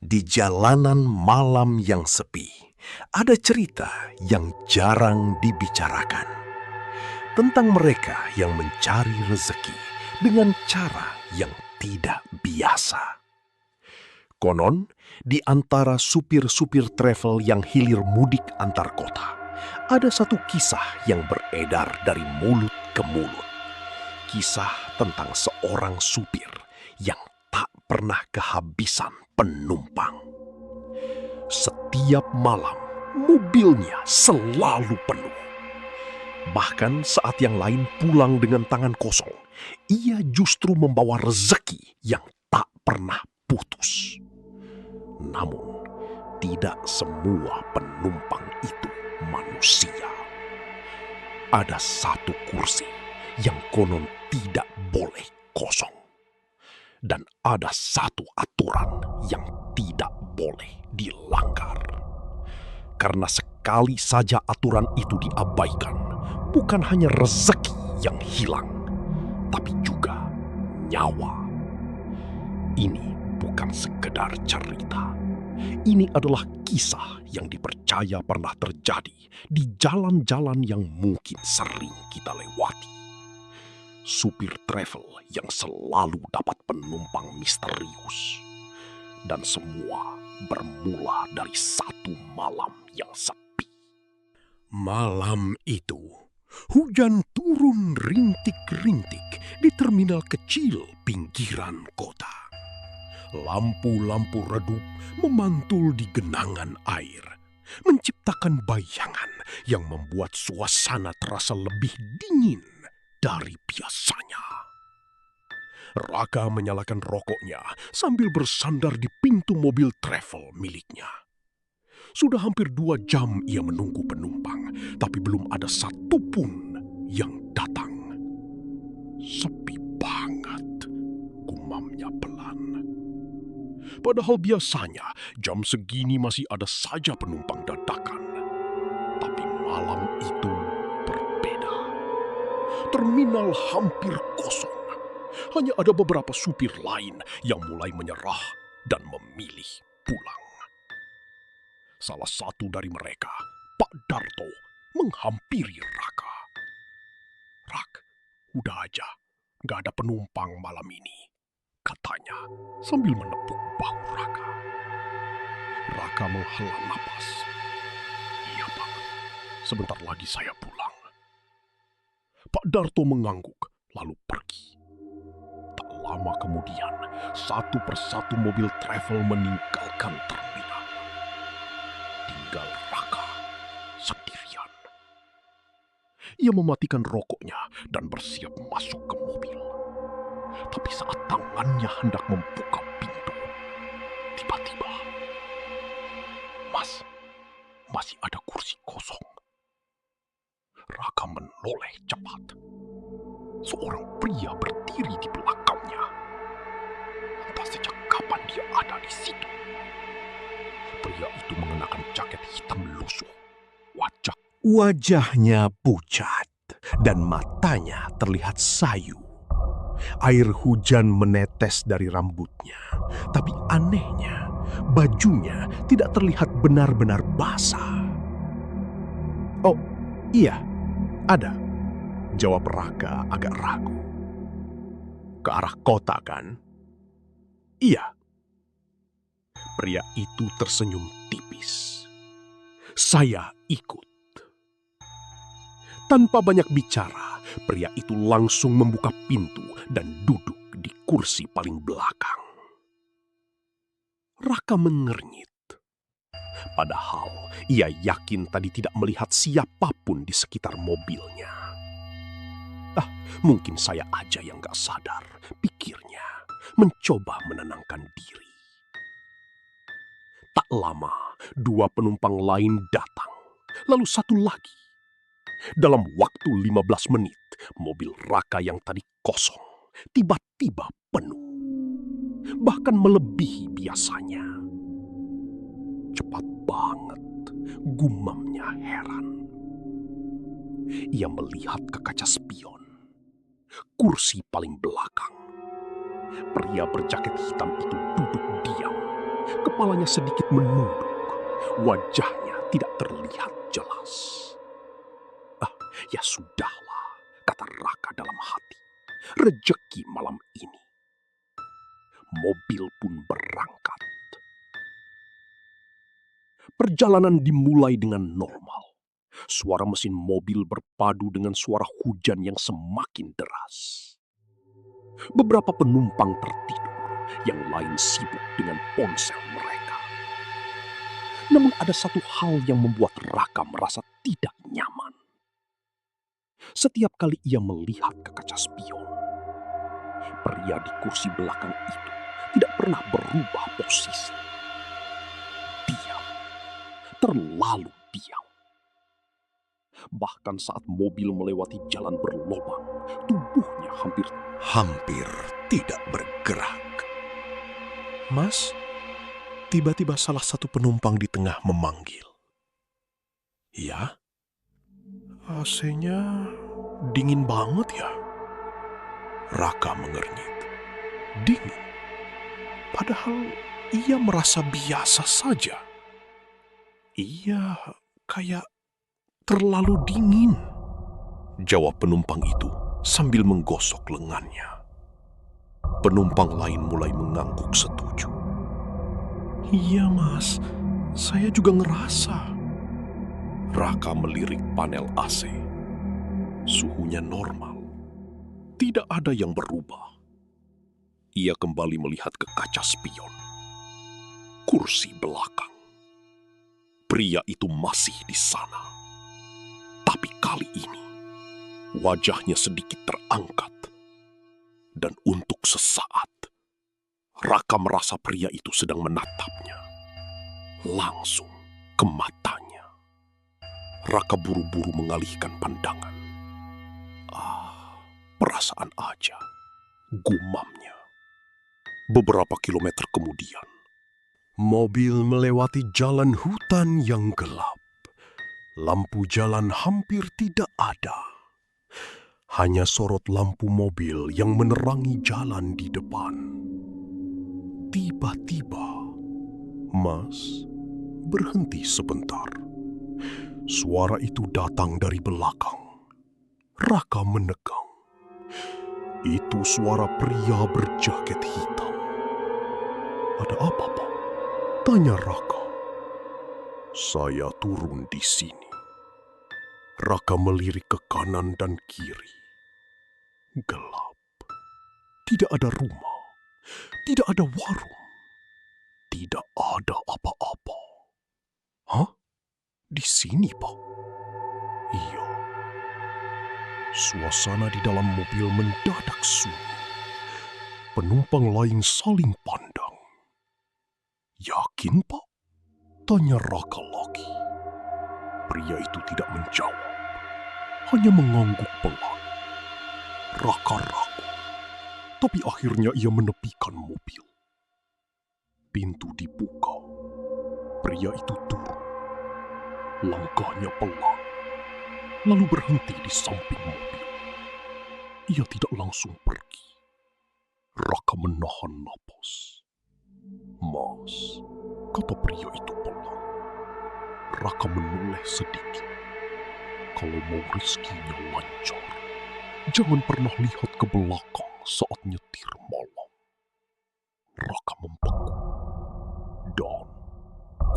Di jalanan malam yang sepi, ada cerita yang jarang dibicarakan. Tentang mereka yang mencari rezeki dengan cara yang tidak biasa. Konon, di antara supir-supir travel yang hilir mudik antar kota, ada satu kisah yang beredar dari mulut ke mulut. Kisah tentang seorang supir yang tak pernah kehabisan penumpang. Setiap malam, mobilnya selalu penuh. Bahkan saat yang lain pulang dengan tangan kosong, ia justru membawa rezeki yang tak pernah putus. Namun, tidak semua penumpang itu manusia. Ada satu kursi yang konon tidak boleh kosong. Dan ada satu aturan yang tidak boleh dilanggar. Karena sekali saja aturan itu diabaikan, bukan hanya rezeki yang hilang, tapi juga nyawa. Ini bukan sekedar cerita. Ini adalah kisah yang dipercaya pernah terjadi di jalan-jalan yang mungkin sering kita lewati. Supir travel yang selalu dapat penumpang misterius. Dan semua bermula dari satu malam yang sepi. Malam itu, hujan turun rintik-rintik di terminal kecil pinggiran kota. Lampu-lampu redup memantul di genangan air, menciptakan bayangan yang membuat suasana terasa lebih dingin dari biasanya. Raka menyalakan rokoknya sambil bersandar di pintu mobil travel miliknya. Sudah hampir 2 jam ia menunggu penumpang, tapi belum ada satupun yang datang. Sepi banget, gumamnya pelan. Padahal biasanya jam segini masih ada saja penumpang dadakan. Tapi malam itu berbeda. Terminal hampir kosong. Hanya ada beberapa supir lain yang mulai menyerah dan memilih pulang. Salah satu dari mereka, Pak Darto, menghampiri Raka. "Rak, udah aja, gak ada penumpang malam ini," katanya sambil menepuk bahu Raka. Raka menghela napas. "Iya, Pak, sebentar lagi saya pulang." Pak Darto mengangguk lalu pergi. Tak lama kemudian, satu persatu mobil travel meninggalkan terminal. Tinggal Raka sendirian. Ia mematikan rokoknya dan bersiap masuk ke mobil. Tapi saat tangannya hendak membuka pintu, tiba-tiba, "Mas, masih ada kursi kosong." Raka menoleh cepat. Seorang pria berdiri di belakangnya. Entah sejak kapan dia ada di situ. Pria itu mengenakan jaket hitam lusuh. Wajahnya pucat dan matanya terlihat sayu. Air hujan menetes dari rambutnya. Tapi anehnya, bajunya tidak terlihat benar-benar basah. "Oh, iya, ada," jawab Raka agak ragu. "Ke arah kota kan?" "Iya." Pria itu tersenyum tipis. "Saya ikut." Tanpa banyak bicara, pria itu langsung membuka pintu dan duduk di kursi paling belakang. Raka mengernyit. Padahal ia yakin tadi tidak melihat siapapun di sekitar mobilnya. Mungkin saya aja yang gak sadar, pikirnya, mencoba menenangkan diri. Tak lama, 2 penumpang lain datang, lalu satu lagi. Dalam waktu 15 menit, mobil Raka yang tadi kosong tiba-tiba penuh. Bahkan melebihi biasanya. "Cepat banget," gumamnya heran. Ia melihat ke kaca spion. Kursi paling belakang. Pria berjaket hitam itu duduk diam, Kepalanya sedikit menunduk. Wajahnya tidak terlihat jelas. Ya sudahlah, kata Raka dalam hati. Rejeki malam ini. Mobil pun berangkat. Perjalanan dimulai dengan normal. Suara mesin mobil berpadu dengan suara hujan yang semakin deras. Beberapa penumpang tertidur, yang lain sibuk dengan ponsel mereka. Namun ada satu hal yang membuat Raka merasa tidak nyaman. Setiap kali ia melihat ke kaca spion, pria di kursi belakang itu tidak pernah berubah posisi. Diam, terlalu diam. Bahkan saat mobil melewati jalan berlobang, tubuhnya hampir tidak bergerak. Mas, tiba-tiba salah satu penumpang di tengah memanggil. Ya, AC-nya dingin banget ya. Raka mengernyit. Dingin? Padahal ia merasa biasa saja. Ia kayak terlalu dingin, jawab penumpang itu sambil menggosok lengannya. Penumpang lain mulai mengangguk setuju. Iya mas, saya juga ngerasa. Raka melirik panel AC. Suhunya normal. Tidak ada yang berubah. Ia kembali melihat ke kaca spion. Kursi belakang. Pria itu masih di sana. Tapi kali ini, wajahnya sedikit terangkat. Dan untuk sesaat, Raka merasa pria itu sedang menatapnya. Langsung ke matanya. Raka buru-buru mengalihkan pandangan. Perasaan aja, gumamnya. Beberapa kilometer kemudian, mobil melewati jalan hutan yang gelap. Lampu jalan hampir tidak ada. Hanya sorot lampu mobil yang menerangi jalan di depan. Tiba-tiba, Mas berhenti sebentar. Suara itu datang dari belakang. Raka menegang. Itu suara pria berjaket hitam. Ada apa, Pak? Tanya Raka. Saya turun di sini. Raka melirik ke kanan dan kiri. Gelap. Tidak ada rumah. Tidak ada warung. Tidak ada apa-apa. Hah? Di sini, Pak? Iya. Suasana di dalam mobil mendadak sunyi. Penumpang lain saling pandang. Yakin, Pak? Tanya Raka lagi. Pria itu tidak menjawab. Hanya mengangguk pelan. Raka ragu. Tapi akhirnya ia menepikan mobil. Pintu dibuka. Pria itu turun. Langkahnya pelan. Lalu berhenti di samping mobil. Ia tidak langsung pergi. Raka menahan napas. Mas, kata pria itu pelan. Raka menoleh sedikit. Kalau mau rezekinya lancar, jangan pernah lihat ke belakang saat nyetir malam. Raka membeku. Dan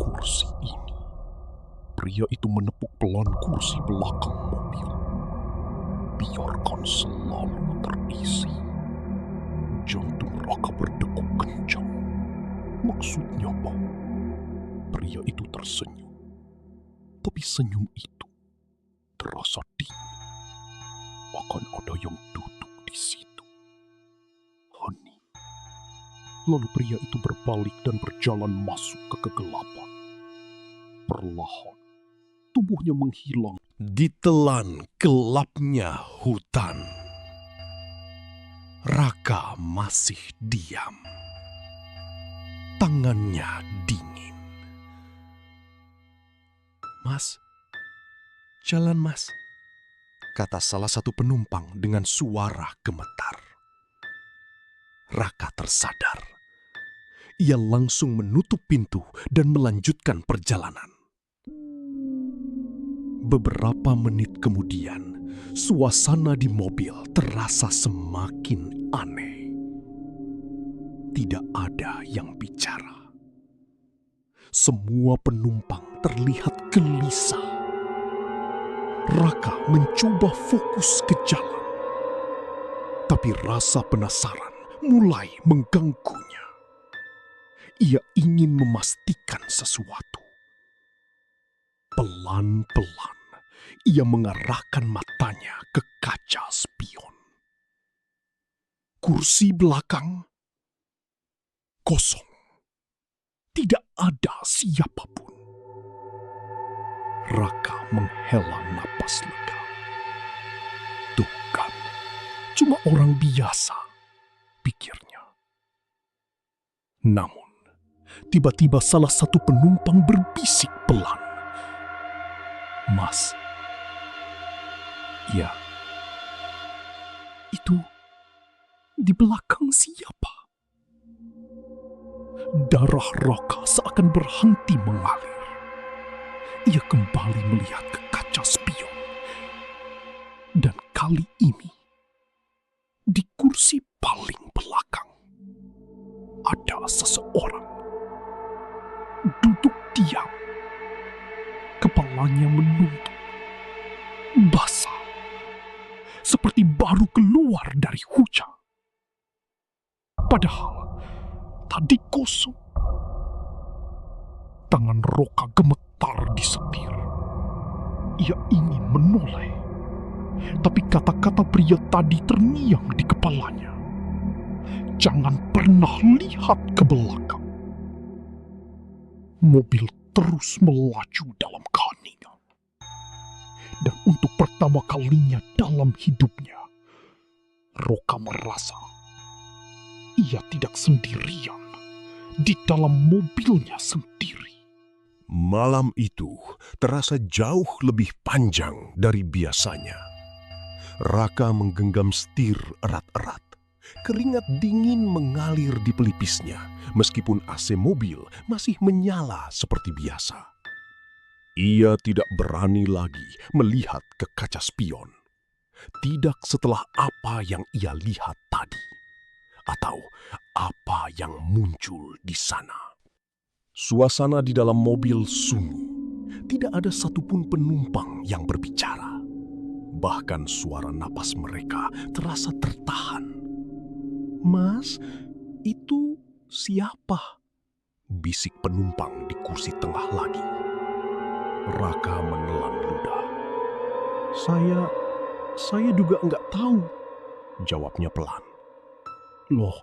kursi ini. Pria itu menepuk pelan kursi belakang mobil. Biarkan selalu terisi. Jantung Raka berdegup kencang. Maksudnya apa? Pria itu tersenyum. Tapi senyum itu terasa dingin. Akan ada yang duduk di situ. Hening. Lalu pria itu berbalik dan berjalan masuk ke kegelapan. Perlahan, tubuhnya menghilang. Ditelan gelapnya hutan. Raka masih diam. Tangannya dingin. Mas, jalan mas, kata salah satu penumpang dengan suara gemetar. Raka tersadar. ia langsung menutup pintu dan melanjutkan perjalanan. Beberapa menit kemudian, suasana di mobil terasa semakin aneh. Tidak ada yang bicara. Semua penumpang terlihat gelisah. Raka mencoba fokus ke jalan, tapi rasa penasaran mulai mengganggunya. Ia ingin memastikan sesuatu. Pelan-pelan, ia mengarahkan matanya ke kaca spion. Kursi belakang kosong. Tidak ada siapapun. Raka menghela napas lega. Tuh kan, cuma orang biasa, pikirnya. Namun, tiba-tiba salah satu penumpang berbisik pelan. "Mas." "Ya." "Itu di belakang siapa?" Darah Raka seakan berhenti mengalir. Ia kembali melihat ke kaca spion. Dan kali ini, di kursi paling belakang, ada seseorang. Duduk diam. Kepalanya menunduk. Basah. Seperti baru keluar dari hujan. Padahal, tadi kosong. Tangan Raka gemetar di setir. Ia ingin menoleh, tapi kata-kata pria tadi terngiang di kepalanya. Jangan pernah lihat ke belakang. Mobil terus melaju dalam keheningan. Dan untuk pertama kalinya dalam hidupnya, Raka merasa ia tidak sendirian di dalam mobilnya sendiri. Malam itu terasa jauh lebih panjang dari biasanya. Raka menggenggam setir erat-erat. Keringat dingin mengalir di pelipisnya, meskipun AC mobil masih menyala seperti biasa. Ia tidak berani lagi melihat ke kaca spion. Tidak setelah apa yang ia lihat tadi, atau apa yang muncul di sana. Suasana di dalam mobil sunyi. Tidak ada satupun penumpang yang berbicara. Bahkan suara napas mereka terasa tertahan. "Mas, itu siapa?" bisik penumpang di kursi tengah lagi. Raka menelan ludah. Saya juga nggak tahu," jawabnya pelan. "Loh,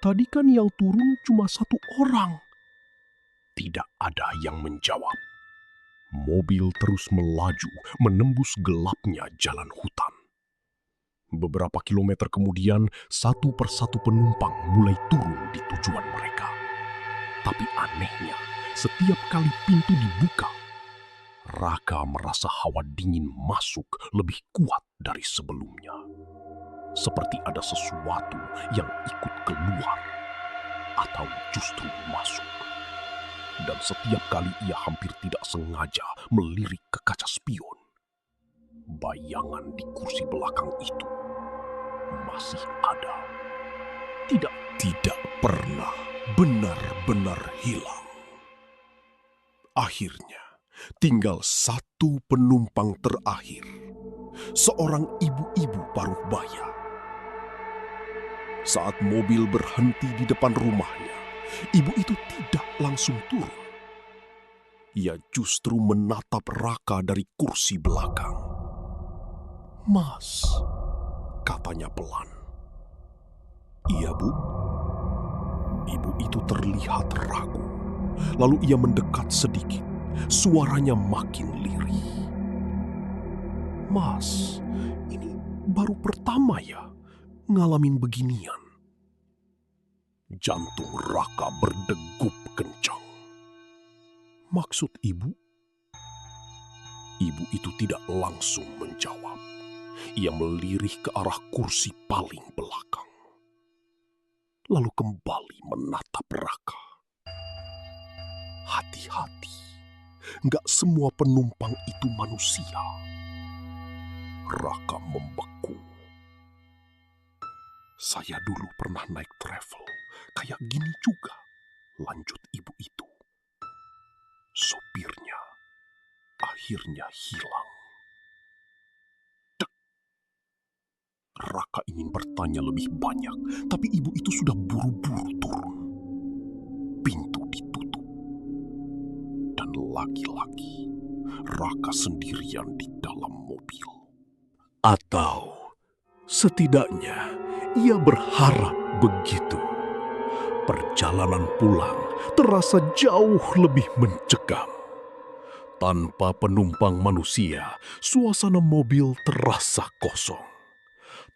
tadi kan yang turun cuma satu orang." Tidak ada yang menjawab. Mobil terus melaju menembus gelapnya jalan hutan. Beberapa kilometer kemudian, satu persatu penumpang mulai turun di tujuan mereka. Tapi anehnya, setiap kali pintu dibuka, Raka merasa hawa dingin masuk lebih kuat dari sebelumnya. Seperti ada sesuatu yang ikut keluar atau justru masuk. Dan setiap kali ia hampir tidak sengaja melirik ke kaca spion, bayangan di kursi belakang itu masih ada. Tidak pernah benar-benar hilang. Akhirnya, tinggal satu penumpang terakhir, seorang ibu-ibu paruh baya. Saat mobil berhenti di depan rumahnya, ibu itu tidak langsung turun. Ia justru menatap Raka dari kursi belakang. "Mas," katanya pelan. "Iya, Bu." Ibu itu terlihat ragu. Lalu ia mendekat sedikit. Suaranya makin lirih. "Mas, ini baru pertama ya ngalamin beginian." Jantung Raka berdegup kencang. "Maksud ibu?" Ibu itu tidak langsung menjawab. Ia melirik ke arah kursi paling belakang. Lalu kembali menatap Raka. Hati-hati, nggak semua penumpang itu manusia. Raka membeku. Saya dulu pernah naik travel, kayak gini juga, lanjut ibu itu. Sopirnya akhirnya hilang. Dek. Raka ingin bertanya lebih banyak, tapi ibu itu sudah buru-buru turun. Pintu ditutup. Dan lagi-lagi, Raka sendirian di dalam mobil. Atau setidaknya ia berharap begitu. Perjalanan pulang terasa jauh lebih mencekam. Tanpa penumpang manusia, suasana mobil terasa kosong.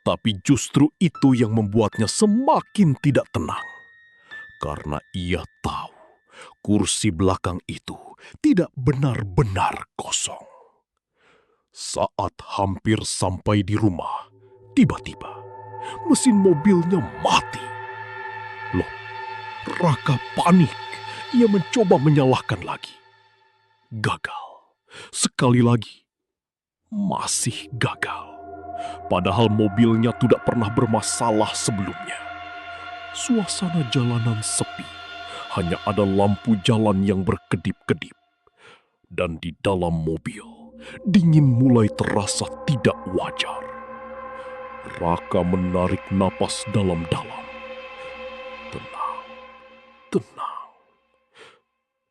Tapi justru itu yang membuatnya semakin tidak tenang. Karena ia tahu kursi belakang itu tidak benar-benar kosong. Saat hampir sampai di rumah, tiba-tiba mesin mobilnya mati. Loh, Raka panik. Ia mencoba menyalakan lagi. Gagal. Sekali lagi. Masih gagal. Padahal mobilnya tidak pernah bermasalah sebelumnya. Suasana jalanan sepi. Hanya ada lampu jalan yang berkedip-kedip. Dan di dalam mobil, dingin mulai terasa tidak wajar. Raka menarik napas dalam-dalam. Tenang, tenang.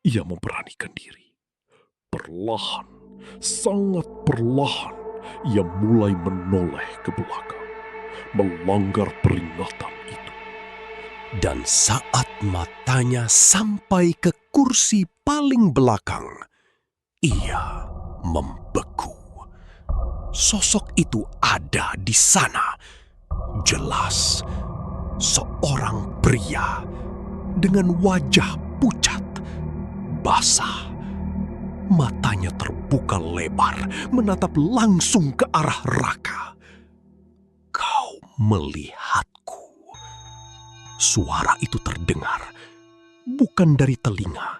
Ia memberanikan diri. Perlahan, sangat perlahan, ia mulai menoleh ke belakang, melanggar peringatan itu. Dan saat matanya sampai ke kursi paling belakang, ia membeku. Sosok itu ada di sana. Jelas, seorang pria dengan wajah pucat, basah. Matanya terbuka lebar, menatap langsung ke arah Raka. Kau melihatku. Suara itu terdengar, bukan dari telinga,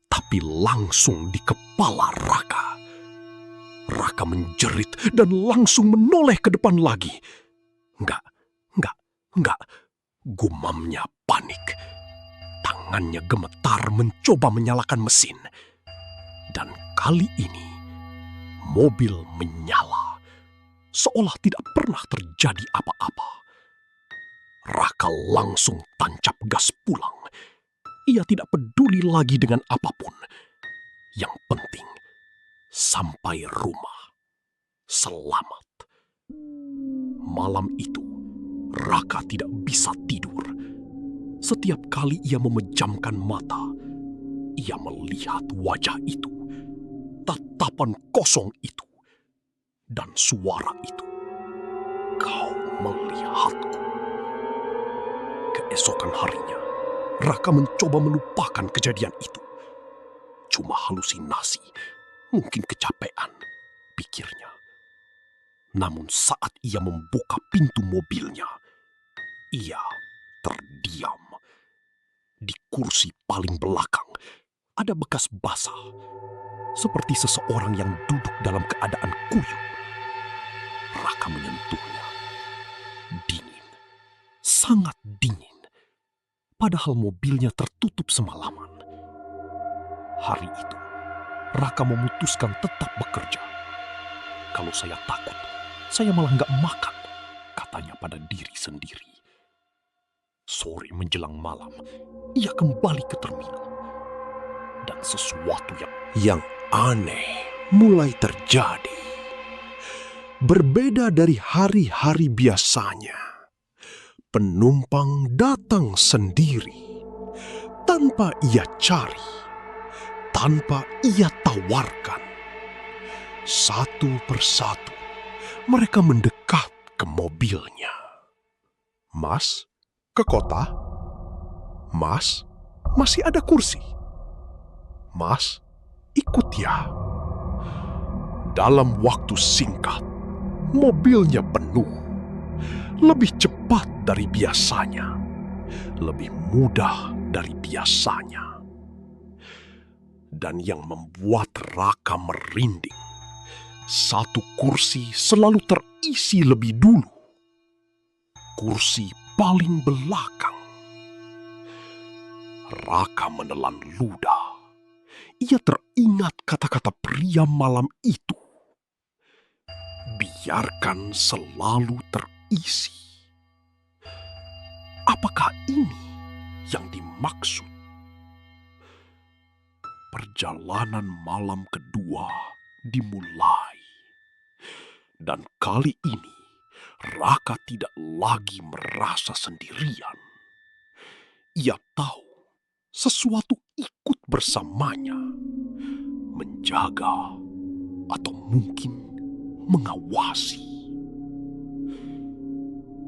tapi langsung di kepala Raka. Raka menjerit dan langsung menoleh ke depan lagi. Enggak. Gumamnya panik. Tangannya gemetar mencoba menyalakan mesin. Dan kali ini, mobil menyala. Seolah tidak pernah terjadi apa-apa. Raka langsung tancap gas pulang. Ia tidak peduli lagi dengan apapun. Yang penting, sampai rumah selamat. Malam itu, Raka tidak bisa tidur. Setiap kali ia memejamkan mata, ia melihat wajah itu, tatapan kosong itu, dan suara itu. Kau melihatku. Keesokan harinya, Raka mencoba melupakan kejadian itu. Cuma halusinasi, mungkin kecapean, pikirnya. Namun saat ia membuka pintu mobilnya, ia terdiam. Di kursi paling belakang ada bekas basah, seperti seseorang yang duduk dalam keadaan kuyup. Raka menyentuhnya. Dingin, sangat dingin. Padahal mobilnya tertutup semalaman. Hari itu, Raka memutuskan tetap bekerja. Kalau saya takut, saya malah nggak makan, katanya pada diri sendiri. Sore menjelang malam, ia kembali ke terminal. Dan sesuatu yang aneh mulai terjadi. Berbeda dari hari-hari biasanya, penumpang datang sendiri, tanpa ia cari, tanpa ia tawarkan. Satu persatu, mereka mendekat ke mobilnya. Mas, ke kota? Mas, masih ada kursi? Mas, ikut ya. Dalam waktu singkat, mobilnya penuh. Lebih cepat dari biasanya. Lebih mudah dari biasanya. Dan yang membuat Raka merinding, satu kursi selalu terisi lebih dulu. Kursi paling belakang. Raka menelan ludah. Ia teringat kata-kata pria malam itu. Biarkan selalu terisi. Apakah ini yang dimaksud? Perjalanan malam kedua dimulai. Dan kali ini Raka tidak lagi merasa sendirian. Ia tahu sesuatu ikut bersamanya, menjaga atau mungkin mengawasi.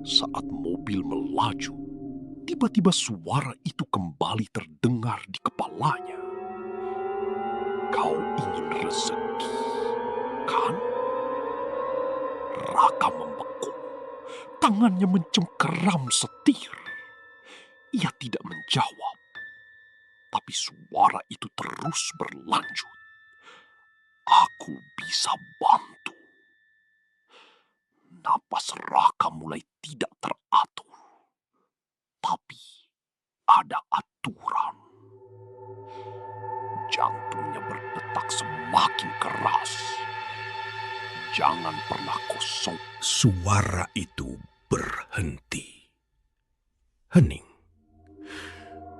Saat mobil melaju, tiba-tiba suara itu kembali terdengar di kepalanya. Kau ingin rezeki, kan? Raka membeku. Tangannya mencengkeram setir. Ia tidak menjawab. Tapi suara itu terus berlanjut. Aku bisa bantu. Napas Raka mulai tidak teratur. Tapi ada aturan. Jantungnya berdetak semakin keras. Jangan pernah kosong. Suara itu berhenti. Hening.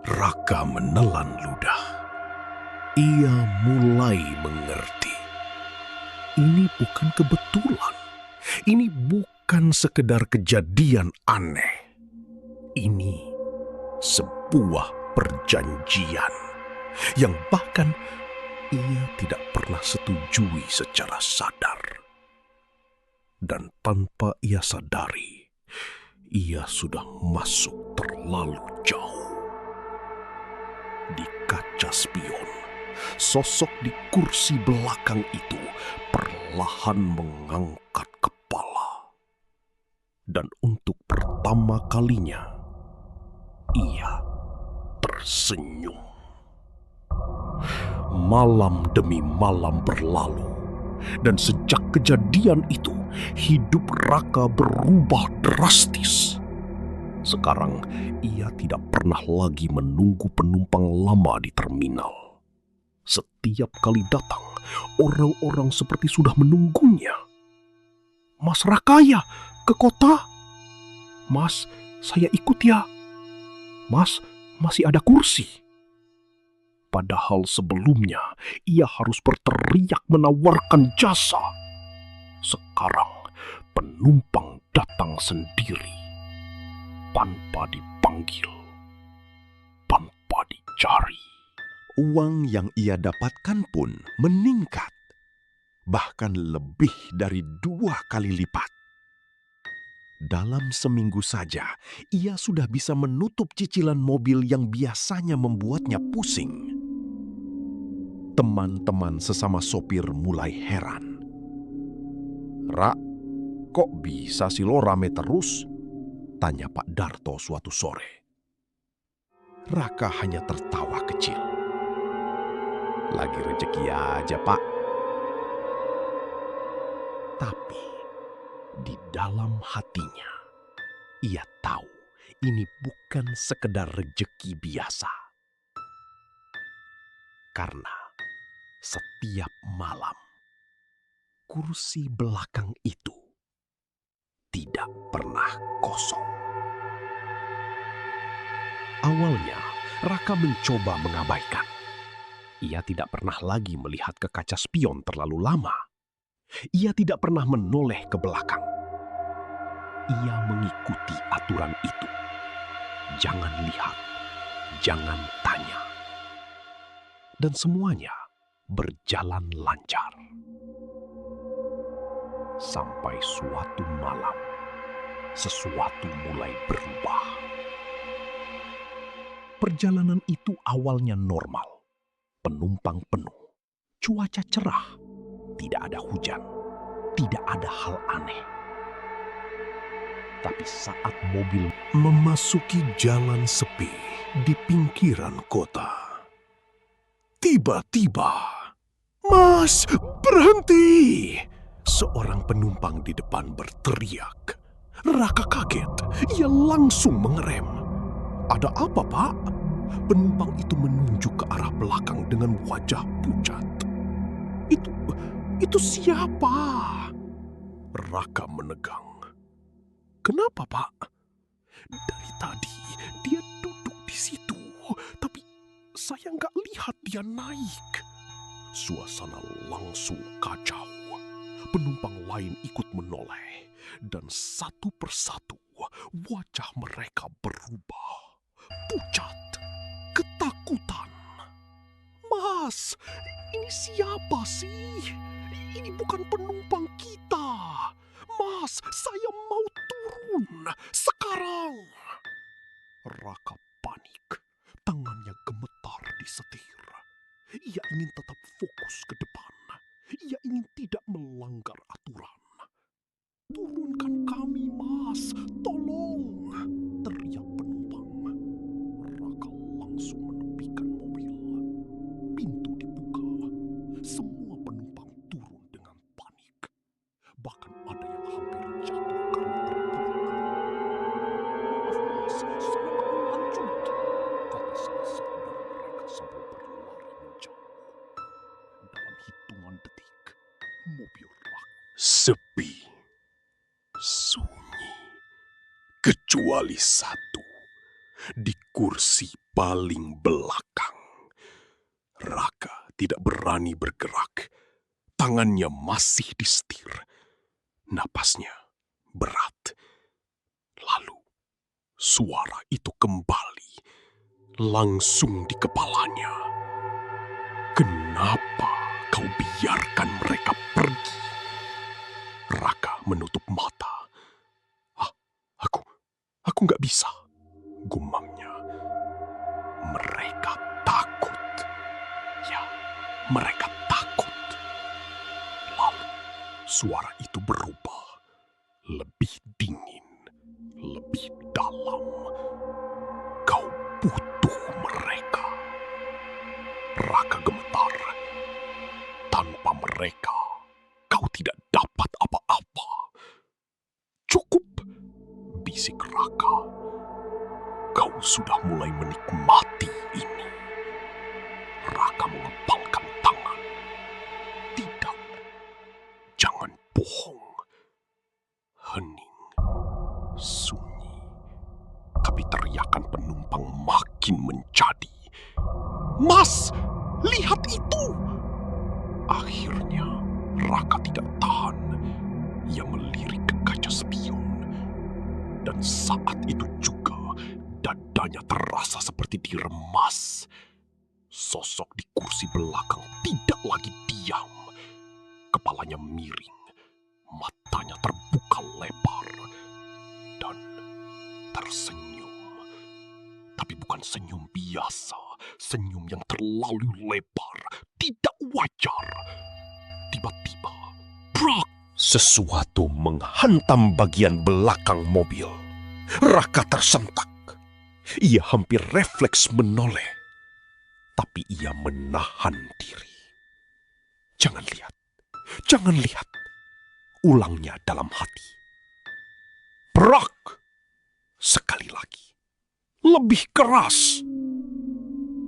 Raka menelan ludah. Ia mulai mengerti. Ini bukan kebetulan. Ini bukan sekedar kejadian aneh. Ini sebuah perjanjian yang bahkan ia tidak pernah setujui secara sadar. Dan tanpa ia sadari, ia sudah masuk terlalu jauh. Di kaca spion, sosok di kursi belakang itu perlahan mengangkat kepala. Dan untuk pertama kalinya, ia tersenyum. Malam demi malam berlalu, dan sejak kejadian itu, hidup Raka berubah drastis. Sekarang, ia tidak pernah lagi menunggu penumpang lama di terminal. Setiap kali datang, orang-orang seperti sudah menunggunya. Mas Rakaya, ke kota? Mas, saya ikut ya. Mas, masih ada kursi. Padahal sebelumnya ia harus berteriak menawarkan jasa. Sekarang penumpang datang sendiri, tanpa dipanggil, tanpa dicari. Uang yang ia dapatkan pun meningkat, bahkan lebih dari 2 kali lipat. Dalam seminggu saja, ia sudah bisa menutup cicilan mobil yang biasanya membuatnya pusing. Teman-teman sesama sopir mulai heran. "Rak, kok bisa sih lo rame terus?" tanya Pak Darto suatu sore. Raka hanya tertawa kecil. "Lagi rezeki aja, Pak." Tapi di dalam hatinya, ia tahu ini bukan sekedar rezeki biasa. Karena setiap malam, kursi belakang itu tidak pernah kosong. Awalnya, Raka mencoba mengabaikan. Ia tidak pernah lagi melihat ke kaca spion terlalu lama. Ia tidak pernah menoleh ke belakang. Ia mengikuti aturan itu. Jangan lihat, jangan tanya. Dan semuanya berjalan lancar. Sampai suatu malam, sesuatu mulai berubah. Perjalanan itu awalnya normal. Penumpang penuh, cuaca cerah, tidak ada hujan, tidak ada hal aneh. Tapi saat mobil memasuki jalan sepi di pinggiran kota, Tiba-tiba, "Mas, berhenti!" Seorang penumpang di depan berteriak. Raka kaget, ia langsung mengerem. "Ada apa, Pak?" Penumpang itu menunjuk ke arah belakang dengan wajah pucat. Itu siapa?" Raka menegang. "Kenapa, Pak?" "Dari tadi dia duduk di situ, tapi saya nggak lihat dia naik." Suasana langsung kacau. Penumpang lain ikut menoleh, dan satu persatu wajah mereka berubah. Pucat, ketakutan. "Mas, ini siapa sih? Ini bukan penumpang kita. Mas, saya mau turun sekarang." Raka panik, tangannya gemetar di setir. Ia ingin tetap fokus ke depan. Ia ingin tidak melanggar aturan. "Turunkan kami, Mas! Tolong!" teriak penumpang. Raka langsung menepikan mobil. Pintu dibuka. Semua penumpang turun dengan panik. Bahkan ada yang hampir jatuh karena terpukul. "Maaf, Mas, saya nggak mau lanjut," kata salah satu dari mereka sambil berlari menjauh. Dalam hitungan detik, mobil rak sepi, sunyi, kecuali satu di kursi paling belakang. Raka tidak berani bergerak. Tangannya masih di setir. Napasnya berat. Lalu suara itu kembali, langsung di kepalanya. "Kenapa kau biarkan mereka pergi?" Raka menutup mata. Aku nggak bisa," gumamnya. "Mereka takut. Ya, mereka takut." Lalu suara itu berubah, lebih dingin, lebih dalam. "Kau butuh mereka." Raka gemetar. "Tanpa mereka, kau tidak dapat apa-apa." "Cukup," bisik Raka. "Kau sudah mulai menikmati ini." Raka mengepalkan tangan. "Tidak, jangan bohong." Hening, sunyi. Tapi teriakan penumpang makin menjadi. "Mas, lihat itu!" Akhirnya Raka tidak tahan. Ia melirik ke kaca spion. Dan saat itu juga dadanya terasa seperti diremas. Sosok di kursi belakang tidak lagi diam. Kepalanya miring, matanya terbuka lebar, dan tersenyum. Tapi bukan senyum biasa, senyum yang terlalu lebar, tidak wajar. Tiba-tiba, brak! Sesuatu menghantam bagian belakang mobil. Raka tersentak. Ia hampir refleks menoleh. Tapi ia menahan diri. Jangan lihat. Ulangnya dalam hati. Brak! Sekali lagi. Lebih keras.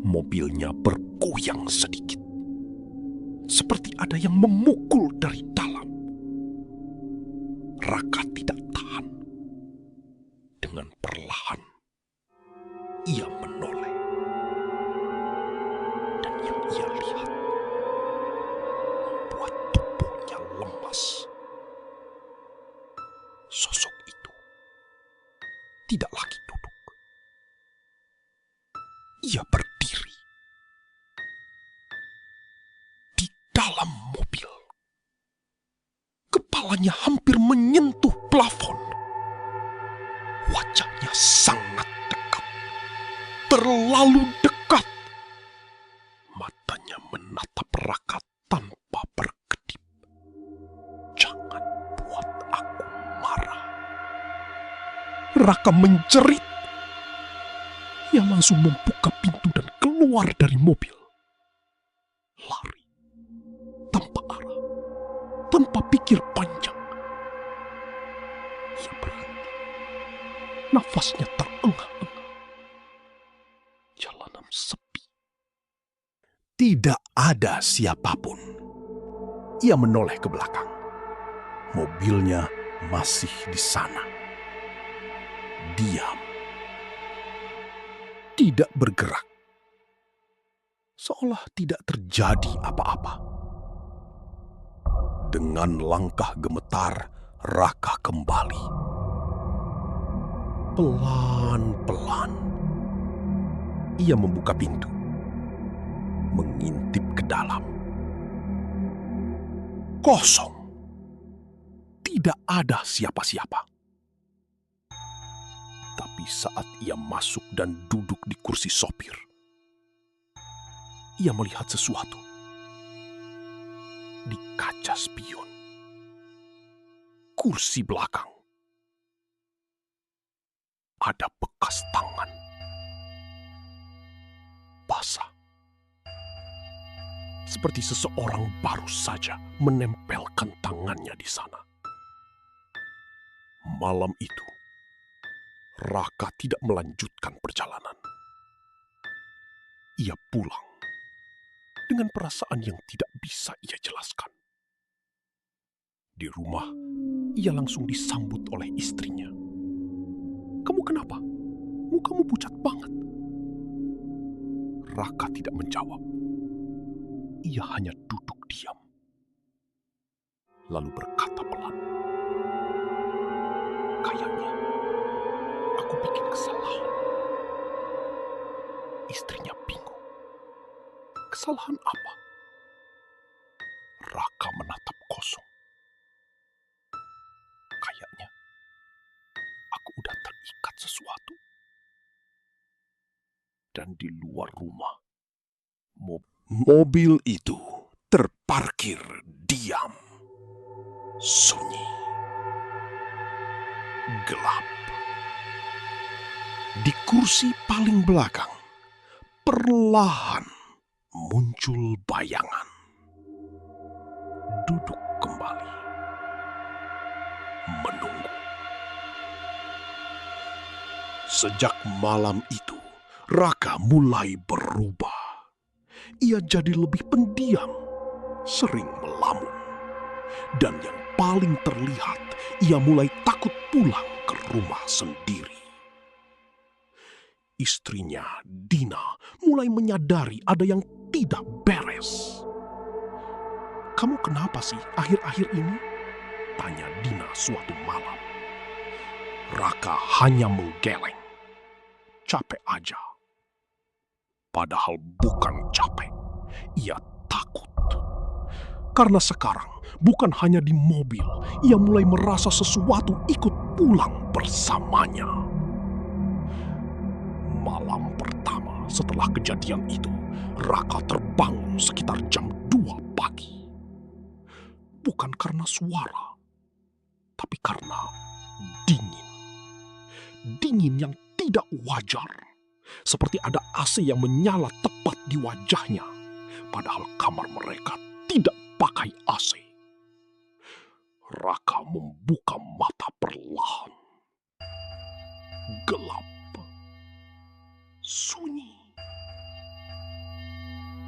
Mobilnya bergoyang sedikit. Seperti ada yang memukul dari dalam. Raka tidak tahan. Dengan perlahan, ia menoleh. Dan yang ia lihat membuat tubuhnya lemas. Sosok itu tidak lagi duduk. Ia berdiri di dalam mobil. Kepalanya hampir menyentuh plafon. Wajahnya sangat dekat. Terlalu dekat. Matanya menatap Raka tanpa berkedip. "Jangan buat aku marah." Raka menjerit. Ia langsung membuka pintu dan keluar dari mobil. tanpa pikir panjang. Ia berhenti. Nafasnya terengah-engah. Jalanan sepi. Tidak ada siapapun. Ia menoleh ke belakang. Mobilnya masih di sana. Diam. Tidak bergerak. Seolah tidak terjadi apa-apa. Dengan langkah gemetar, Raka kembali. Pelan-pelan, ia membuka pintu, mengintip ke dalam. Kosong. Tidak ada siapa-siapa. Tapi saat ia masuk dan duduk di kursi sopir, ia melihat sesuatu. Di kaca spion, kursi belakang, ada bekas tangan basah. Seperti seseorang baru saja menempelkan tangannya di sana. Malam itu, Raka tidak melanjutkan perjalanan. Ia pulang dengan perasaan yang tidak bisa ia jelaskan. Di rumah, ia langsung disambut oleh istrinya. "Kamu kenapa? Mukamu pucat banget." Raka tidak menjawab. Ia hanya duduk diam. Lalu berkata pelan, "Kayaknya aku bikin kesalahan." Istrinya bingung. Kesalahan apa? Raka menatap kosong. Kayaknya aku udah terikat sesuatu. Dan di luar rumah, mobil itu terparkir diam, sunyi, gelap. Di kursi paling belakang, perlahan muncul bayangan. Duduk kembali, menunggu. Sejak malam itu, Raka mulai berubah. Ia jadi lebih pendiam, sering melamun. Dan yang paling terlihat, ia mulai takut pulang ke rumah sendiri. Istrinya, Dina, mulai menyadari ada yang tidak beres. "Kamu kenapa sih akhir-akhir ini?" tanya Dina suatu malam. Raka hanya menggeleng. "Capek aja." Padahal bukan capek, ia takut. Karena sekarang bukan hanya di mobil, ia mulai merasa sesuatu ikut pulang bersamanya. Malam pertama setelah kejadian itu, Raka terbangun sekitar jam 2 pagi. Bukan karena suara, tapi karena dingin. Dingin yang tidak wajar. Seperti ada AC yang menyala tepat di wajahnya. Padahal kamar mereka tidak pakai AC. Raka membuka mata perlahan. Gelap. Sunyi.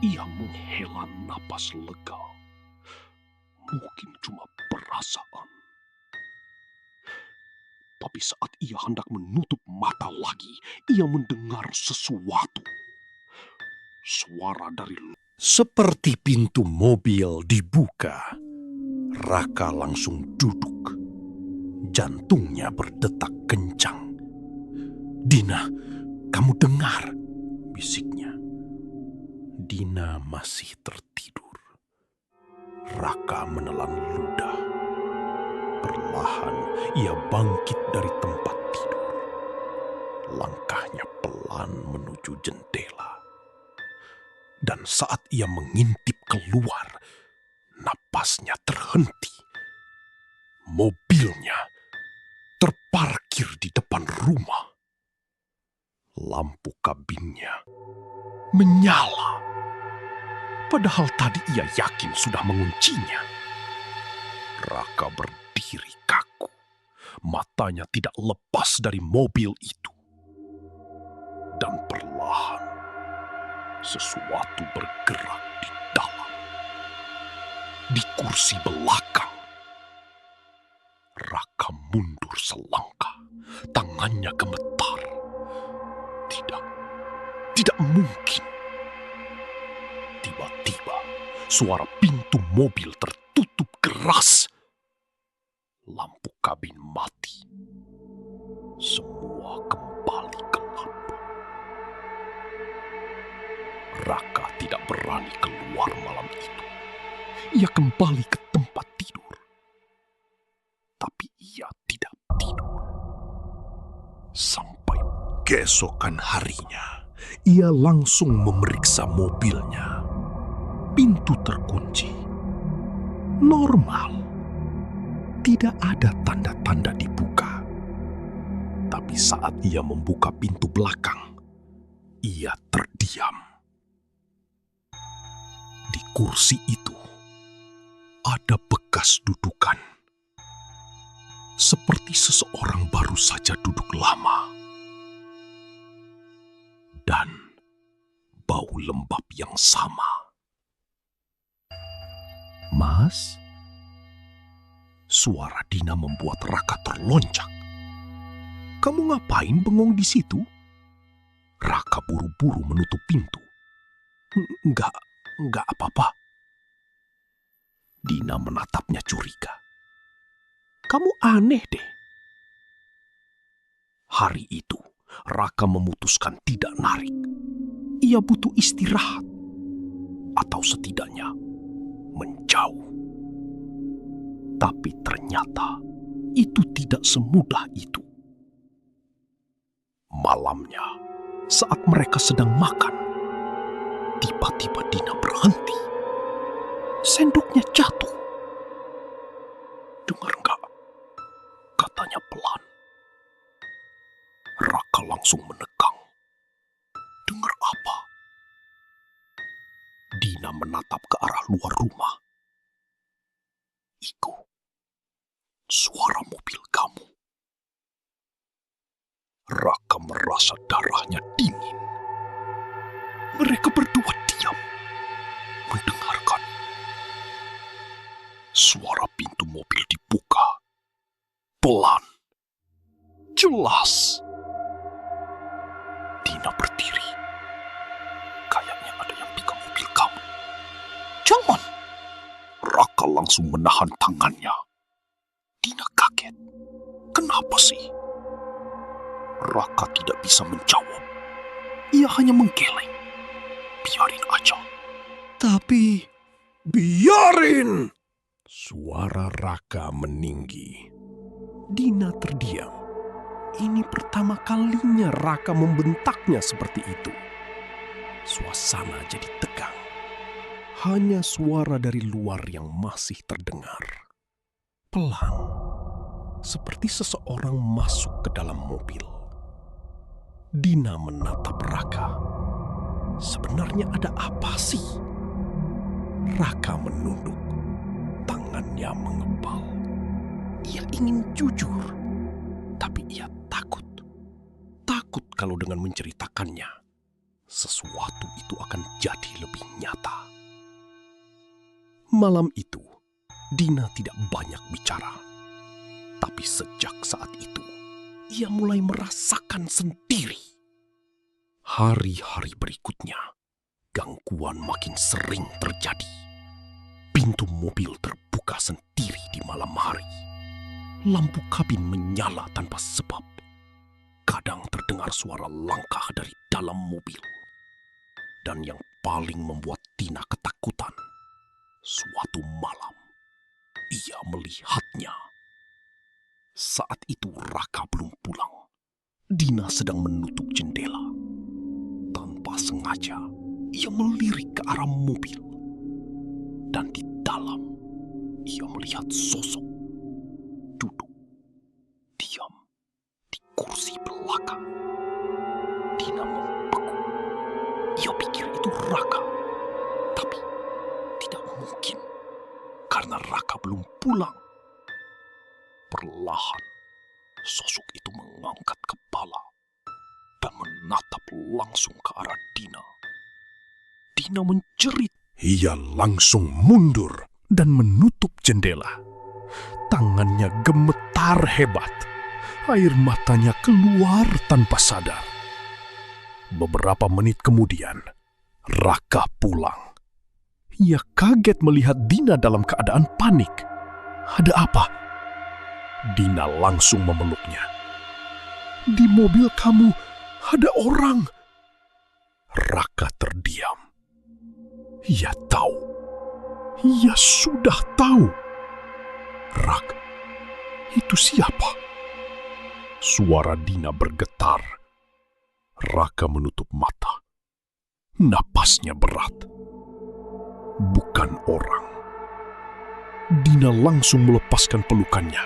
Ia menghela napas lega. Mungkin cuma perasaan. Tapi saat ia hendak menutup mata lagi, ia mendengar sesuatu. Suara dari seperti pintu mobil dibuka. Raka langsung duduk. Jantungnya berdetak kencang. "Dina, kamu dengar?" bisiknya. Dina masih tertidur. Raka menelan ludah. Perlahan ia bangkit dari tempat tidur. Langkahnya pelan menuju jendela. Dan saat ia mengintip keluar, napasnya terhenti. Mobilnya terparkir di depan rumah. Lampu kabinnya menyala. Padahal tadi ia yakin sudah menguncinya. Raka berdiri kaku. Matanya tidak lepas dari mobil itu. Dan perlahan, sesuatu bergerak di dalam. Di kursi belakang. Raka mundur selangkah. Tangannya gemetar. Tidak mungkin. Tiba-tiba, suara pintu mobil tertutup keras. Lampu kabin mati. Semua kembali gelap. Raka tidak berani keluar malam itu. Ia kembali ke tempat tidur. Tapi ia tidak tidur. Sampai keesokan harinya, ia langsung memeriksa mobilnya. Pintu terkunci. Normal. Tidak ada tanda-tanda dibuka. Tapi saat ia membuka pintu belakang, ia terdiam. Di kursi itu, ada bekas dudukan. Seperti seseorang baru saja duduk lama. Dan bau lembab yang sama. "Mas?" Suara Dina membuat Raka terlonjak. "Kamu ngapain bengong di situ?" Raka buru-buru menutup pintu. Enggak apa-apa." Dina menatapnya curiga. "Kamu aneh deh." Hari itu, Raka memutuskan tidak narik. Ia butuh istirahat. Atau setidaknya, menjauh. Tapi ternyata, itu tidak semudah itu. Malamnya, saat mereka sedang makan, tiba-tiba Dina berhenti. Sendoknya jatuh. "Dengar enggak?" katanya pelan. Raka langsung menegang. "Dengar apa?" Dina menatap ke arah luar rumah. "Itu suara mobil kamu." Raka merasa darahnya dingin. Mereka berdua diam, mendengarkan. Suara pintu mobil dibuka. Pelan. Jelas. Dina berdiri. "Kayaknya ada yang pegang mobil kamu." "Jangan!" Raka langsung menahan tangannya. Dina kaget. "Kenapa sih?" Raka tidak bisa menjawab. Ia hanya menggeleng. "Biarin aja." "Tapi, biarin!" Suara Raka meninggi. Dina terdiam. Ini pertama kalinya Raka membentaknya seperti itu. Suasana jadi tegang. Hanya suara dari luar yang masih terdengar. Pelan. Seperti seseorang masuk ke dalam mobil. Dina menatap Raka. Sebenarnya ada apa sih? Raka menunduk. Tangannya mengepal. Ia ingin jujur. Tapi ia takut. Takut kalau dengan menceritakannya, sesuatu itu akan jadi lebih nyata. Malam itu, Dina tidak banyak bicara. Tapi sejak saat itu, ia mulai merasakan sendiri. Hari-hari berikutnya, gangguan makin sering terjadi. Pintu mobil terbuka sendiri di malam hari. Lampu kabin menyala tanpa sebab. Kadang terdengar suara langkah dari dalam mobil. Dan yang paling membuat Dina ketakutan, suatu malam, ia melihatnya. Saat itu Raka belum pulang. Dina sedang menutup jendela. Tanpa sengaja, ia melirik ke arah mobil. Dan di dalam, ia melihat sosok duduk diam di kursi belakang. Dina membeku. Ia pikir itu Raka. Tapi tidak mungkin. Karena Raka belum pulang. Perlahan, sosok itu mengangkat kepala dan menatap langsung ke arah Dina. Dina menjerit. Ia langsung mundur dan menutup jendela. Tangannya gemetar hebat. Air matanya keluar tanpa sadar. Beberapa menit kemudian, Raka pulang. Ia kaget melihat Dina dalam keadaan panik. Ada apa? Dina langsung memeluknya. Di mobil kamu ada orang. Raka terdiam. Ia tahu. Ia sudah tahu. Rak, itu siapa? Suara Dina bergetar. Raka menutup mata. Napasnya berat. Bukan orang. Dina langsung melepaskan pelukannya.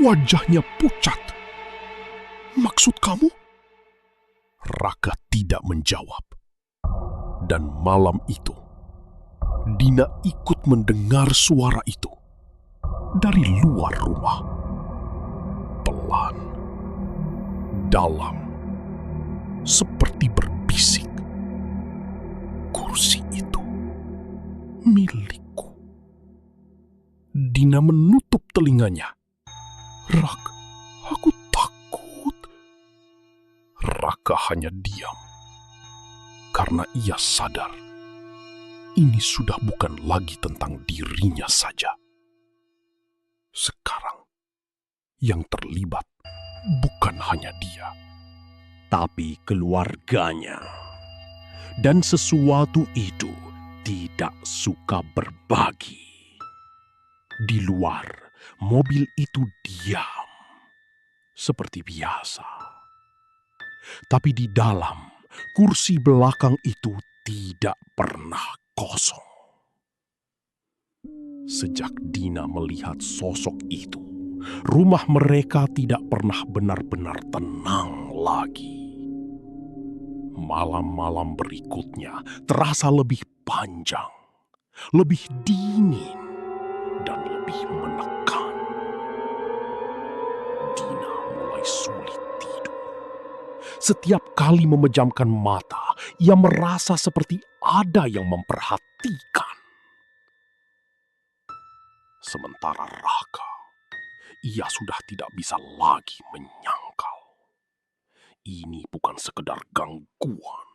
Wajahnya pucat. Maksud kamu? Raka tidak menjawab. Dan malam itu, Dina ikut mendengar suara itu dari luar rumah. Pelan, dalam, seperti berbisik. Kursi itu milikku. Dina menutup telinganya. Rak, aku takut. Raka hanya diam. Karena ia sadar, ini sudah bukan lagi tentang dirinya saja. Sekarang, yang terlibat bukan hanya dia, tapi keluarganya. Dan sesuatu itu tidak suka berbagi. Di luar, mobil itu diam, seperti biasa. Tapi di dalam, kursi belakang itu tidak pernah kosong. Sejak Dina melihat sosok itu, rumah mereka tidak pernah benar-benar tenang lagi. Malam-malam berikutnya terasa lebih panjang, lebih dingin, dan lebih menekan. Dina mulai sulit tidur. Setiap kali memejamkan mata, ia merasa seperti ada yang memperhatikan. Sementara Raka, ia sudah tidak bisa lagi menyangkal. Ini bukan sekedar gangguan.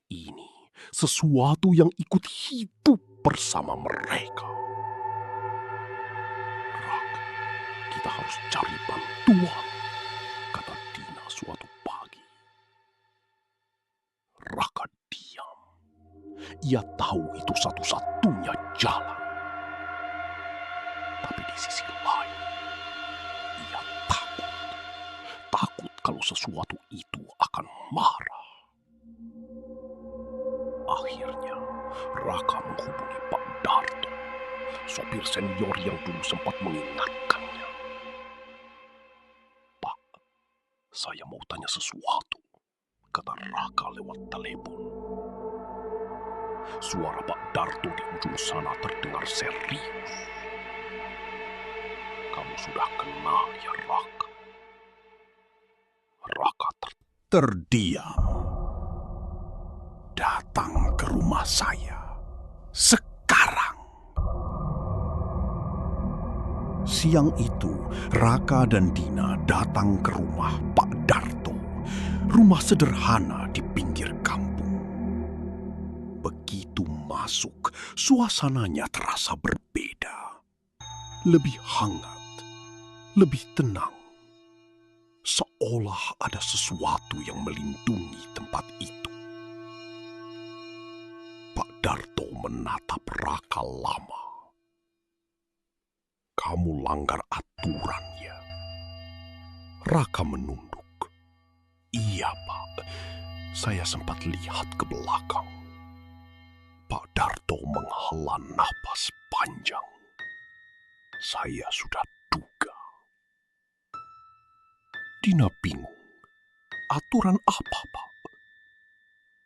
Ini sesuatu yang ikut hidup bersama mereka. Raka, kita harus cari bantuan, kata Dina suatu pagi. Raka diam. Ia tahu itu satu-satunya jalan. Tapi di sisi lain, ia takut. Takut kalau sesuatu itu akan marah. Akhirnya, Raka menghubungi Pak Darto, sopir senior yang dulu sempat mengingatkannya. Pak, saya mau tanya sesuatu, kata Raka lewat telepon. Suara Pak Darto di ujung sana terdengar serius. Kamu sudah kenal ya, Raka? Raka terdiam. Datang ke rumah saya sekarang. Siang itu, Raka dan Dina datang ke rumah Pak Darto. Rumah sederhana di pinggir kampung. Begitu masuk, suasananya terasa berbeda. Lebih hangat, lebih tenang. Seolah ada sesuatu yang melindungi tempat itu. Pak Darto menatap Raka lama. Kamu langgar aturan ya? Raka menunduk. Iya, Pak. Saya sempat lihat ke belakang. Pak Darto menghela napas panjang. Saya sudah duga. Dina bingung. Aturan apa, Pak?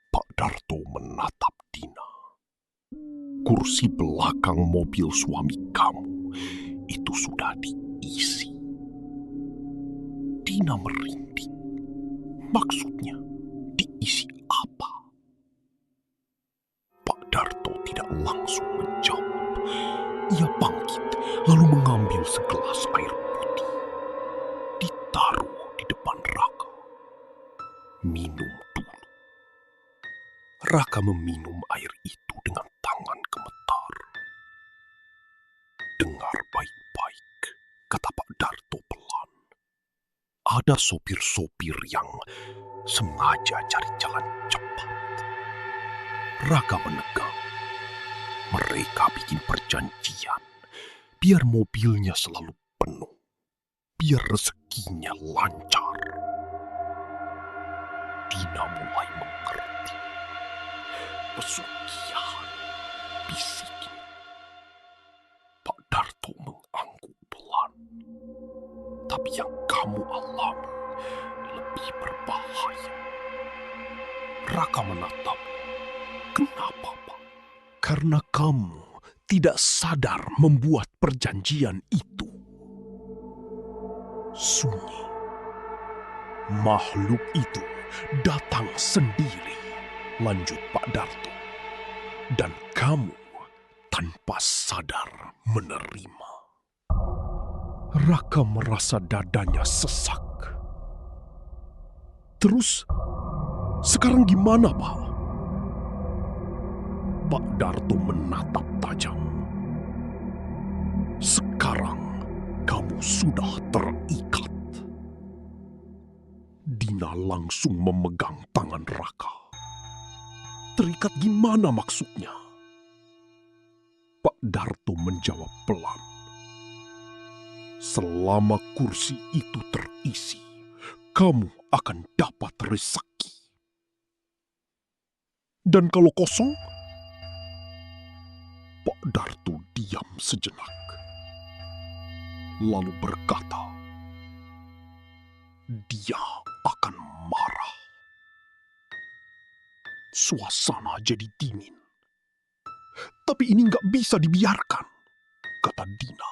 Pak Darto menatap Dina. Kursi belakang mobil suami kamu itu sudah diisi. Dina merinding. Maksudnya, diisi apa? Pak Darto tidak langsung menjawab. Ia bangkit, lalu mengambil segelas air putih. Ditaruh di depan Raka. Minum dulu. Raka meminum air itu dengan tangan gemetar. Dengar baik-baik, kata Pak Darto pelan. Ada sopir-sopir yang sengaja cari jalan cepat. Raka menegang. Mereka bikin perjanjian biar mobilnya selalu penuh, biar rezekinya lancar. Dina mulai mengerti. Pesugihan, bisiknya. Pak Darto mengangguk pelan. Tapi yang kamu alami lebih berbahaya. Raka menatap. Kenapa, Pak? Karena kamu tidak sadar membuat perjanjian itu. Sunyi. Makhluk itu datang sendiri, lanjut Pak Darto. Dan kamu tanpa sadar menerima. Raka merasa dadanya sesak. Terus, sekarang gimana, Pak? Pak Darto menatap tajam. Sekarang kamu sudah terikat. Dina langsung memegang tangan Raka. Terikat gimana maksudnya? Pak Darto menjawab pelan. Selama kursi itu terisi, kamu akan dapat rezeki. Dan kalau kosong, Pak Darto diam sejenak. Lalu berkata, dia akan marah. Suasana jadi dingin. Tapi ini nggak bisa dibiarkan, kata Dina.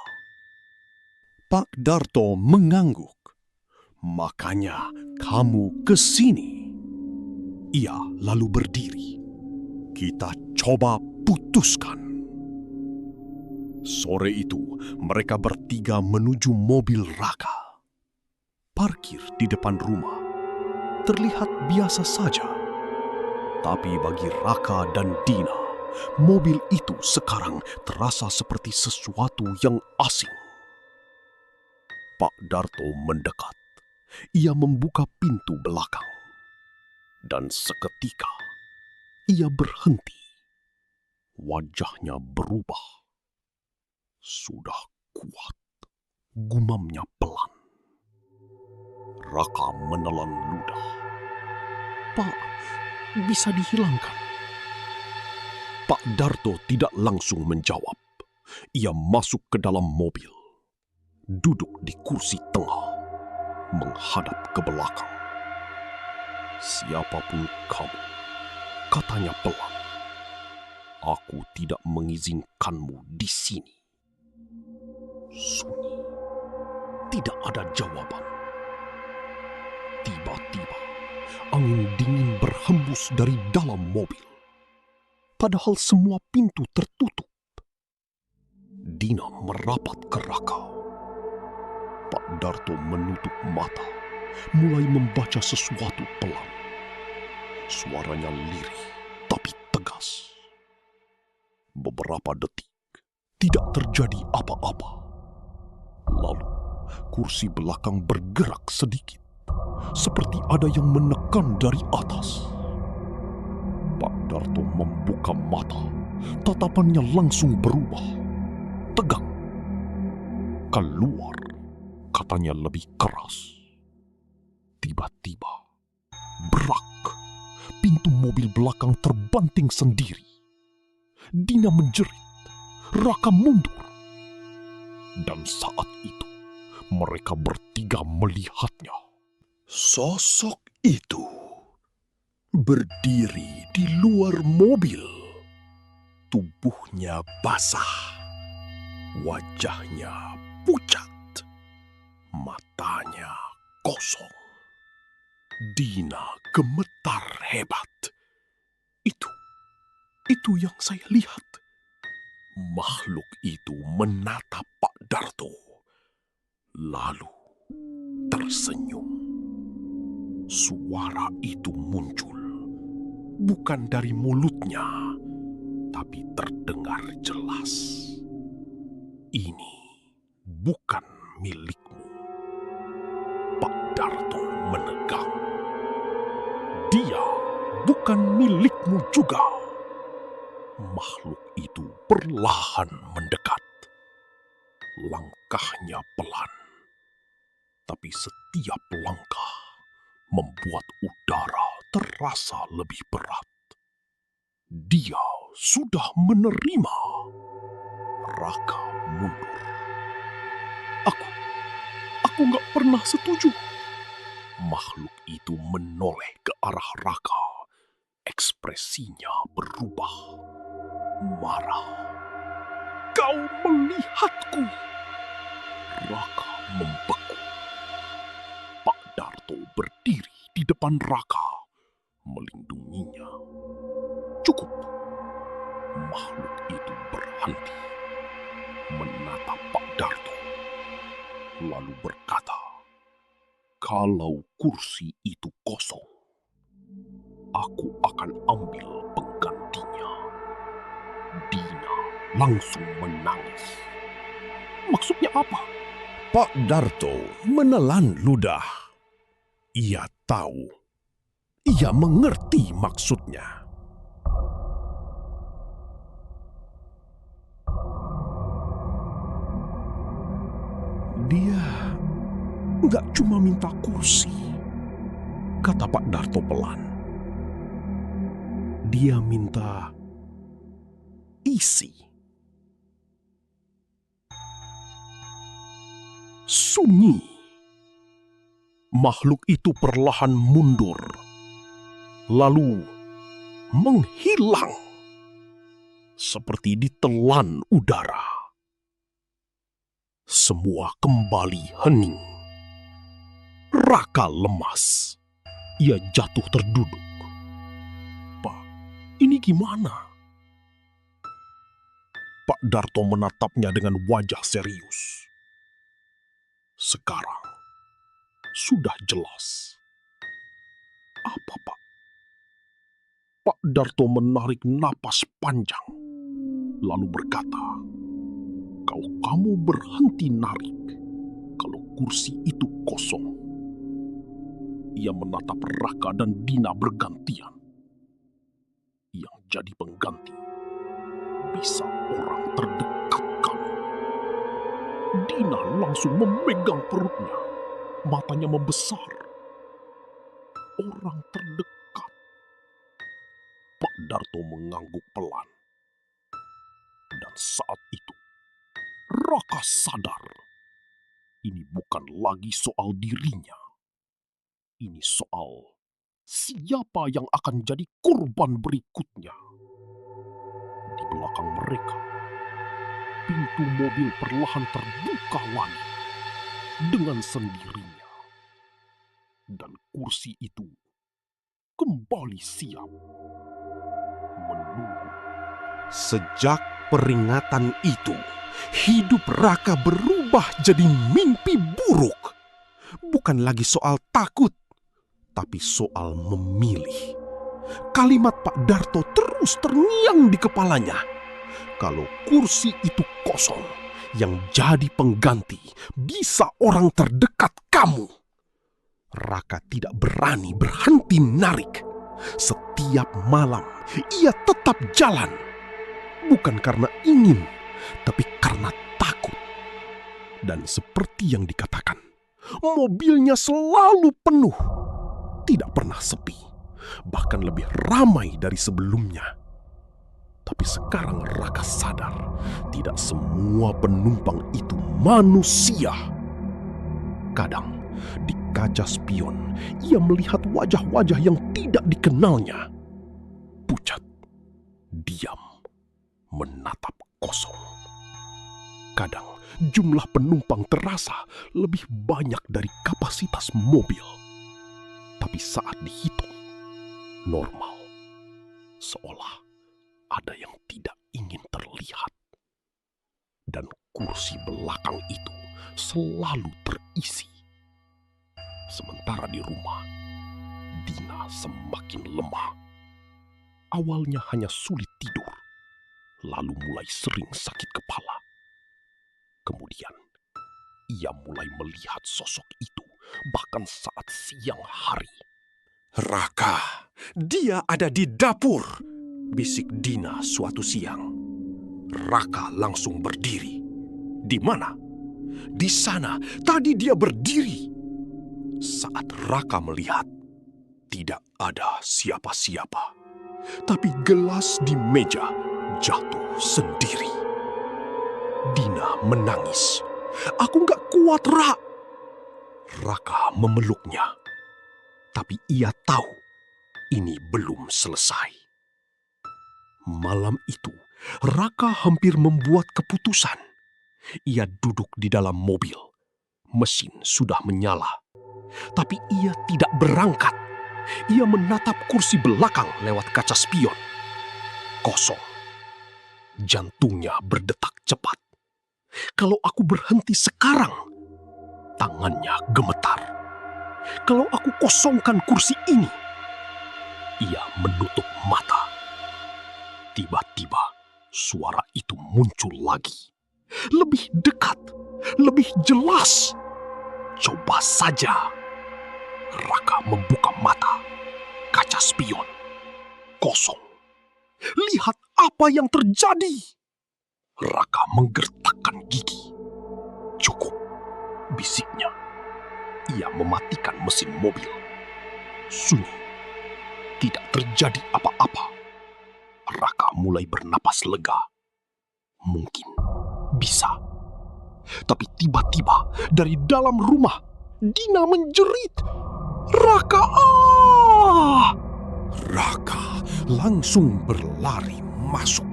Pak Darto mengangguk. Makanya kamu ke sini. Ia lalu berdiri. Kita coba putuskan. Sore itu mereka bertiga menuju mobil Raka. Parkir di depan rumah. Terlihat biasa saja. Tapi bagi Raka dan Dina, mobil itu sekarang terasa seperti sesuatu yang asing. Pak Darto mendekat. Ia membuka pintu belakang. Dan seketika, ia berhenti. Wajahnya berubah. Sudah kuat. Gumamnya pelan. Raka menelan ludah. Pak, bisa dihilangkan. Pak Darto tidak langsung menjawab. Ia masuk ke dalam mobil. Duduk di kursi tengah, menghadap ke belakang. Siapapun kamu, katanya pelan, aku tidak mengizinkanmu di sini. Sunyi, tidak ada jawaban. Tiba-tiba, angin dingin berhembus dari dalam mobil. Padahal semua pintu tertutup. Dina merapat ke Raka. Pak Darto menutup mata, mulai membaca sesuatu pelan. Suaranya lirih, tapi tegas. Beberapa detik, tidak terjadi apa-apa. Lalu, kursi belakang bergerak sedikit, seperti ada yang menekan dari atas. Pak Darto membuka mata, tatapannya langsung berubah. Tegang. Keluar. Katanya lebih keras. Tiba-tiba, brak, pintu mobil belakang terbanting sendiri. Dina menjerit, Raka mundur. Dan saat itu, mereka bertiga melihatnya. Sosok itu berdiri di luar mobil. Tubuhnya basah, wajahnya pucat. Matanya kosong. Dina gemetar hebat. Itu yang saya lihat. Makhluk itu menatap Pak Darto, lalu tersenyum. Suara itu muncul, bukan dari mulutnya, tapi terdengar jelas. Ini bukan milikmu. Pak Darto menegang. Dia bukan milikmu juga. Makhluk itu perlahan mendekat. Langkahnya pelan, tapi setiap langkah membuat udara terasa lebih berat. Dia sudah menerima. Raka mundur. Aku nggak pernah setuju. Makhluk itu menoleh ke arah Raka. Ekspresinya berubah. Marah. Kau melihatku. Raka membeku. Pak Darto berdiri di depan Raka, melindunginya. Cukup. Makhluk itu berhenti, menatap Pak Darto, lalu berkata, "Kalau kursi itu kosong, aku akan ambil penggantinya." Dina langsung menangis. Maksudnya apa? Pak Darto menelan ludah. Ia tahu. Ia mengerti maksudnya. Dia nggak cuma minta kursi, kata Pak Darto pelan. Dia minta isi. Sunyi. Makhluk itu perlahan mundur, lalu menghilang seperti ditelan udara. Semua kembali hening. Raka lemas. Ia jatuh terduduk. "Pak, ini gimana?" Pak Darto menatapnya dengan wajah serius. "Sekarang sudah jelas." "Apa, Pak?" Pak Darto menarik napas panjang, lalu berkata, "Kalau kamu berhenti narik, kalau kursi itu kosong." Ia menatap Raka dan Dina bergantian. Yang jadi pengganti bisa orang terdekat kamu. Dina langsung memegang perutnya. Matanya membesar. Orang terdekat. Pak Darto mengangguk pelan. Dan saat itu, Raka sadar. Ini bukan lagi soal dirinya. Ini soal siapa yang akan jadi korban berikutnya. Di belakang mereka, pintu mobil perlahan terbuka lagi dengan sendirinya. Dan kursi itu kembali siap menunggu. Sejak peringatan itu, hidup Raka berubah jadi mimpi buruk. Bukan lagi soal takut, tapi soal memilih. Kalimat Pak Darto terus terngiang di kepalanya. Kalau kursi itu kosong, yang jadi pengganti bisa orang terdekat kamu. Raka tidak berani berhenti narik. Setiap malam ia tetap jalan. Bukan karena ingin, tapi karena takut. Dan seperti yang dikatakan, mobilnya selalu penuh. Tidak pernah sepi. Bahkan lebih ramai dari sebelumnya. Tapi sekarang Raka sadar, tidak semua penumpang itu manusia. Kadang di kaca spion, ia melihat wajah-wajah yang tidak dikenalnya. Pucat, diam, menatap kosong. Kadang jumlah penumpang terasa lebih banyak dari kapasitas mobil. Tapi saat dihitung, normal. Seolah ada yang tidak ingin terlihat. Dan kursi belakang itu selalu terisi. Sementara di rumah, Dina semakin lemah. Awalnya hanya sulit tidur, lalu mulai sering sakit kepala. Kemudian, ia mulai melihat sosok itu bahkan saat siang hari. "Raka, dia ada di dapur," bisik Dina suatu siang. Raka langsung berdiri. "Di mana?" "Di sana, tadi dia berdiri." Saat Raka melihat, tidak ada siapa-siapa. Tapi gelas di meja jatuh sendiri. Dina menangis. "Aku gak kuat, Ra." Raka memeluknya. Tapi ia tahu ini belum selesai. Malam itu, Raka hampir membuat keputusan. Ia duduk di dalam mobil. Mesin sudah menyala. Tapi ia tidak berangkat. Ia menatap kursi belakang lewat kaca spion. Kosong. Jantungnya berdetak cepat. Kalau aku berhenti sekarang, tangannya gemetar. Kalau aku kosongkan kursi ini, ia menutup mata. Tiba-tiba suara itu muncul lagi. Lebih dekat, lebih jelas. Coba saja. Raka membuka mata. Kaca spion kosong. Lihat apa yang terjadi. Raka menggertakkan gigi. "Cukup," bisiknya. Ia mematikan mesin mobil. Sunyi. Tidak terjadi apa-apa. Raka mulai bernapas lega. Mungkin bisa. Tapi tiba-tiba dari dalam rumah, Dina menjerit, "Raka, ah!" Raka langsung berlari masuk.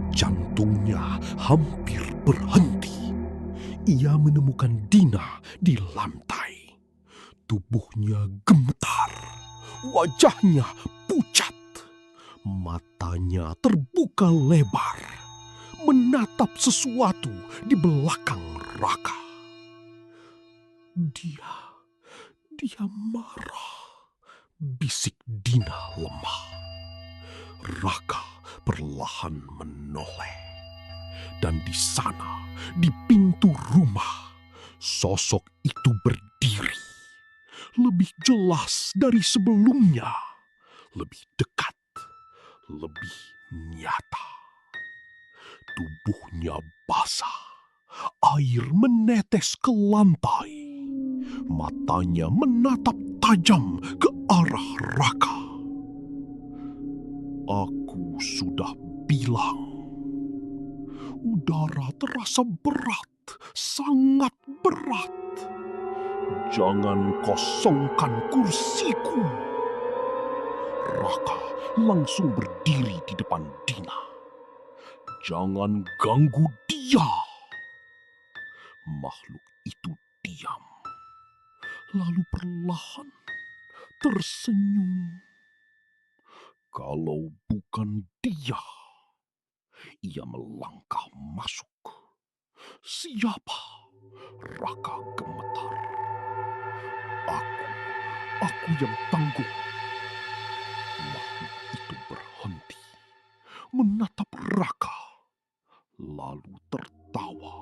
Jantungnya hampir berhenti. Ia menemukan Dina di lantai. Tubuhnya gemetar. Wajahnya pucat. Matanya terbuka lebar, menatap sesuatu di belakang Raka. Dia marah, bisik Dina lemah. Raka perlahan menoleh. Dan di sana, di pintu rumah, sosok itu berdiri. Lebih jelas dari sebelumnya. Lebih dekat, lebih nyata. Tubuhnya basah. Air menetes ke lantai. Matanya menatap tajam ke arah Raka. "Aku sudah bilang." Udara terasa berat, sangat berat. "Jangan kosongkan kursiku." Raka langsung berdiri di depan Dina. "Jangan ganggu dia." Makhluk itu diam. Lalu perlahan tersenyum. Kalau bukan dia, ia melangkah masuk. "Siapa?" Raka gemetar. Aku yang tangguh." Makhluk itu berhenti, menatap Raka, lalu tertawa.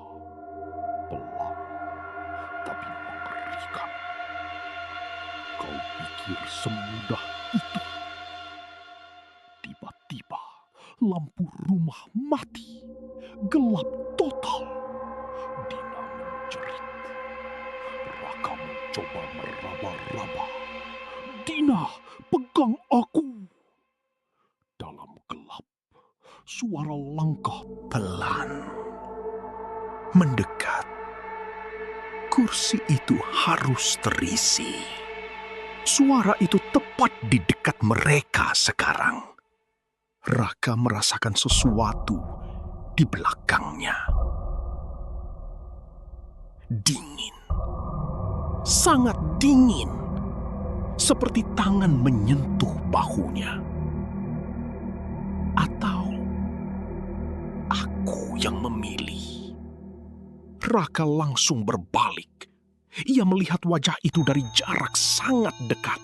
Pelan, tapi mengerikan. "Kau pikir semudah itu?" Tiba-tiba lampu rumah mati. Gelap total. Dina menjerit. Raka mencoba meraba-raba. "Dina, pegang aku." Dalam gelap, suara langkah pelan mendekat. Kursi itu harus terisi. Suara itu tepat di dekat mereka sekarang. Raka merasakan sesuatu di belakangnya. Dingin. Sangat dingin. Seperti tangan menyentuh bahunya. Atau aku yang memilih. Raka langsung berbalik. Ia melihat wajah itu dari jarak sangat dekat.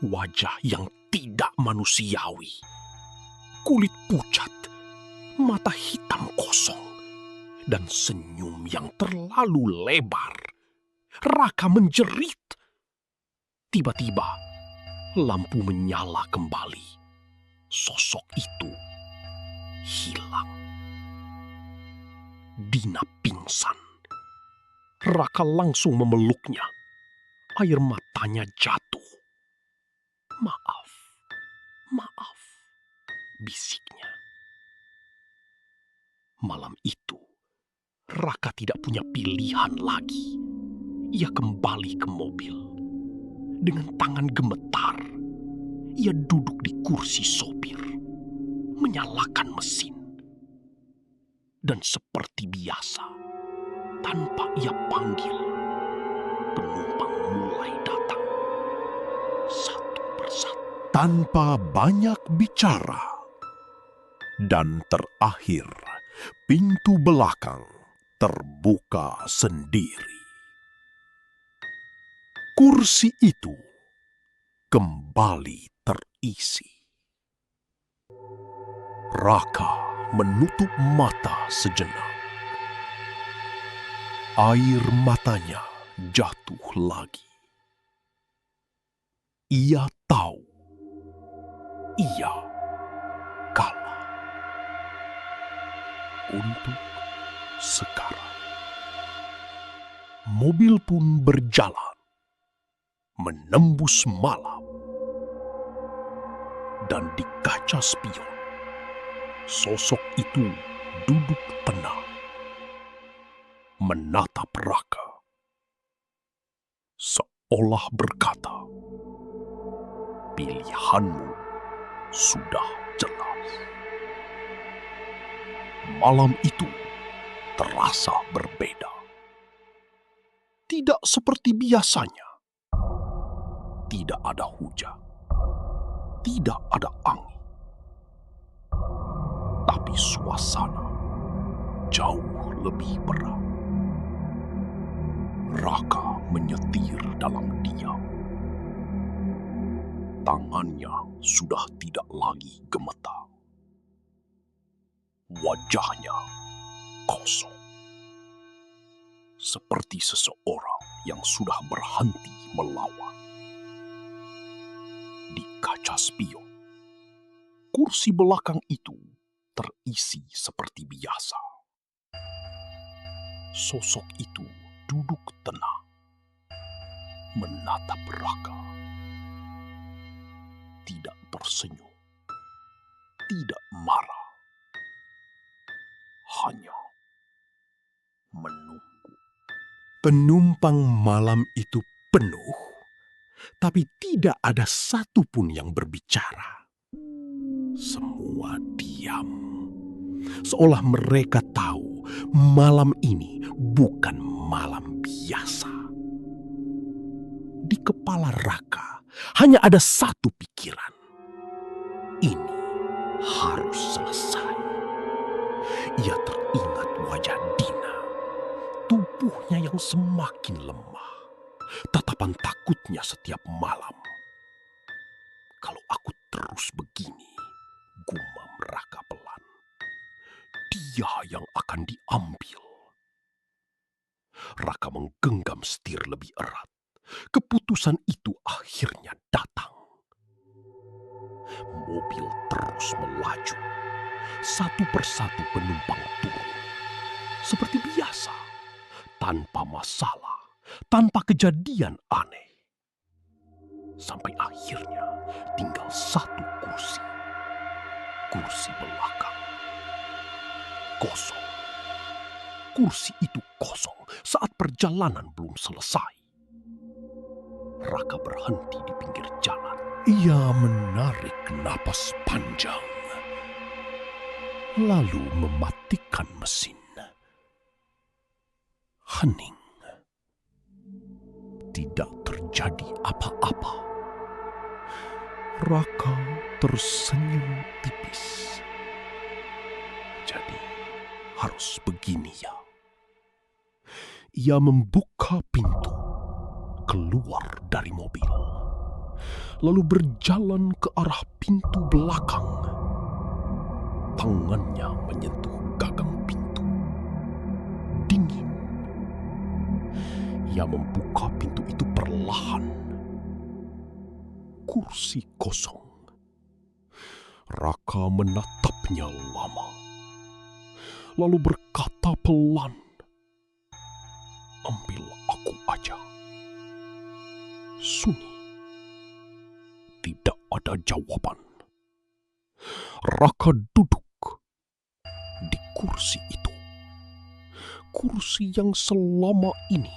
Wajah yang tidak manusiawi. Kulit pucat, mata hitam kosong, dan senyum yang terlalu lebar. Raka menjerit. Tiba-tiba, lampu menyala kembali. Sosok itu hilang. Dina pingsan. Raka langsung memeluknya. Air matanya jatuh. Maaf, maaf, bisiknya. Malam itu, Raka tidak punya pilihan lagi. Ia kembali ke mobil. Dengan tangan gemetar, ia duduk di kursi sopir, menyalakan mesin. Dan seperti biasa, tanpa ia panggil, penumpang mulai datang. Satu persatu. Tanpa banyak bicara. Dan terakhir, pintu belakang terbuka sendiri. Kursi itu kembali terisi. Raka menutup mata sejenak. Air matanya jatuh lagi. Ia tahu ia kalah. Untuk sekarang. Mobil pun berjalan, menembus malam. Dan di kaca spion, sosok itu duduk tenang, menatap Raka, seolah berkata, pilihanmu sudah jelas. Malam itu terasa berbeda. Tidak seperti biasanya. Tidak ada hujan. Tidak ada angin. Tapi suasana jauh lebih berat. Raka menyetir dalam diam. Tangannya sudah tidak lagi gemetar. Wajahnya kosong. Seperti seseorang yang sudah berhenti melawan. Di kaca spion, kursi belakang itu terisi seperti biasa. Sosok itu duduk tenang, menatap Raka. Tidak tersenyum, tidak marah, hanya menunggu. Penumpang malam itu penuh, tapi tidak ada satupun yang berbicara. Semua diam, seolah mereka tahu malam ini bukan malam biasa. Di kepala Raka hanya ada satu pikiran. Ini harus selesai. Ia teringat wajah Dina, tubuhnya yang semakin lemah, tatapan takutnya setiap malam. Kalau aku terus begini, gumam Raka pelan, dia yang akan diambil. Raka menggenggam setir lebih erat. Keputusan itu akhirnya datang. Mobil terus melaju. Satu persatu penumpang turun. Seperti biasa, tanpa masalah, tanpa kejadian aneh. Sampai akhirnya tinggal satu kursi. Kursi belakang. Kosong. Kursi itu kosong saat perjalanan belum selesai. Raka berhenti di pinggir jalan. Ia menarik napas panjang, lalu mematikan mesin. Hening. tidak terjadi apa-apa. Raka tersenyum tipis. Jadi harus begini ya. Ia membuka pintu, keluar dari mobil, lalu berjalan ke arah pintu belakang. Tangannya menyentuh gagang pintu. Dingin. Ia membuka pintu itu perlahan. Kursi kosong. Raka menatapnya lama, lalu berkata pelan, "Ambil aku aja." Sunyi. Tidak ada jawaban. Raka duduk di kursi itu. Kursi yang selama ini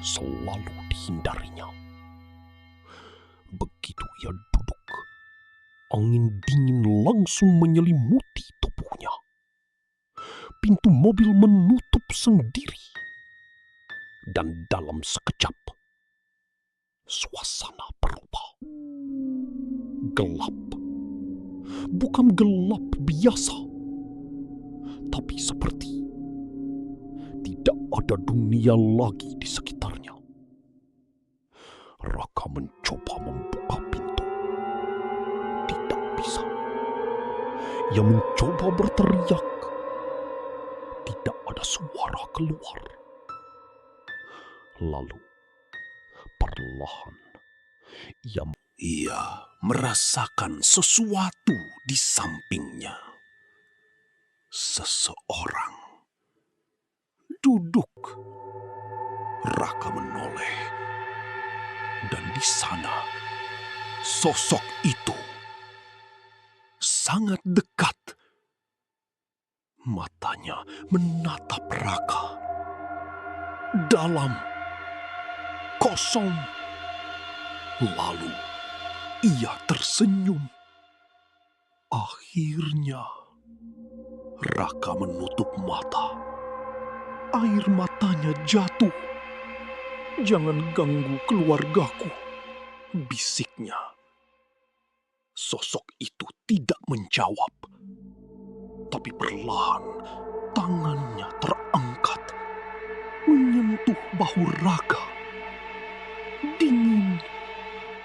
selalu dihindarinya. Begitu ia duduk, angin dingin langsung menyelimuti tubuhnya. Pintu mobil menutup sendiri. Dan dalam sekejap, suasana berubah. Gelap. Bukan gelap biasa, tapi seperti tidak ada dunia lagi di sekitarnya. Raka mencoba membuka pintu. Tidak bisa. Ia mencoba berteriak. Tidak ada suara keluar. Lalu, perlahan, ia merasakan sesuatu di sampingnya. Seseorang duduk. Raka menoleh. Dan di sana, sosok itu sangat dekat. Matanya menatap Raka. Dalam, kosong. Lalu, ia tersenyum. Akhirnya, Raka menutup mata. Air matanya jatuh. "Jangan ganggu keluargaku," bisiknya. Sosok itu tidak menjawab. Tapi perlahan tangannya terangkat, menyentuh bahu Raka. Dingin,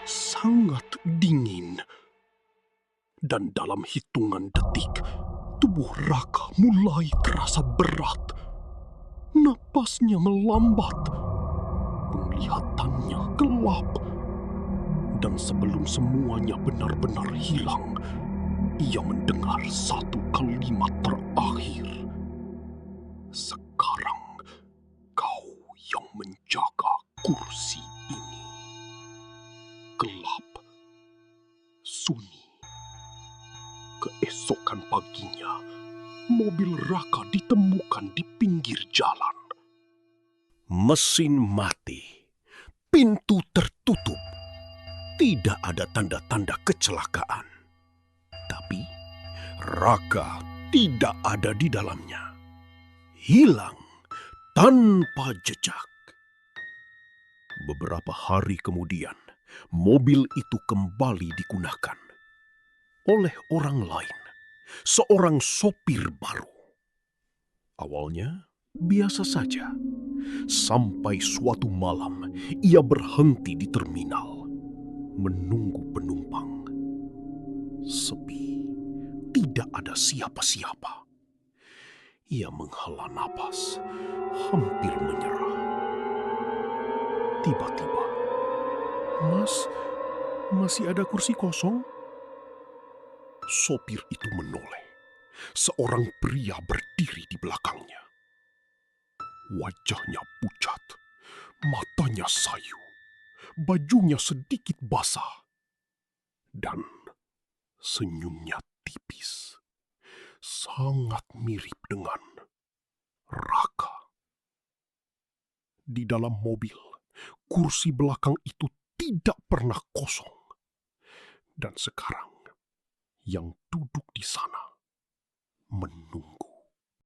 sangat dingin. Dan dalam hitungan detik, tubuh Raka mulai terasa berat. Napasnya melambat. Penglihatannya gelap. Dan sebelum semuanya benar-benar hilang, ia mendengar satu kalimat terakhir. "Sekarang kau yang menjaga kursi ini." Gelap. Sunyi. Keesokan paginya, mobil Raka ditemukan di pinggir jalan. Mesin mati. Pintu tertutup. Tidak ada tanda-tanda kecelakaan. Tapi Raka tidak ada di dalamnya. Hilang tanpa jejak. Beberapa hari kemudian, mobil itu kembali digunakan oleh orang lain, seorang sopir baru. Awalnya biasa saja, sampai suatu malam ia berhenti di terminal menunggu penumpang. Sepi, tidak ada siapa-siapa. Ia menghela napas, hampir menyerah. Tiba-tiba, "Mas, masih ada kursi kosong?" Sopir itu menoleh. Seorang pria berdiri di belakangnya. Wajahnya pucat, matanya sayu, bajunya sedikit basah, dan senyumnya tipis, sangat mirip dengan Raka. Di dalam mobil, kursi belakang itu tidak pernah kosong. Dan sekarang, yang duduk di sana menunggu.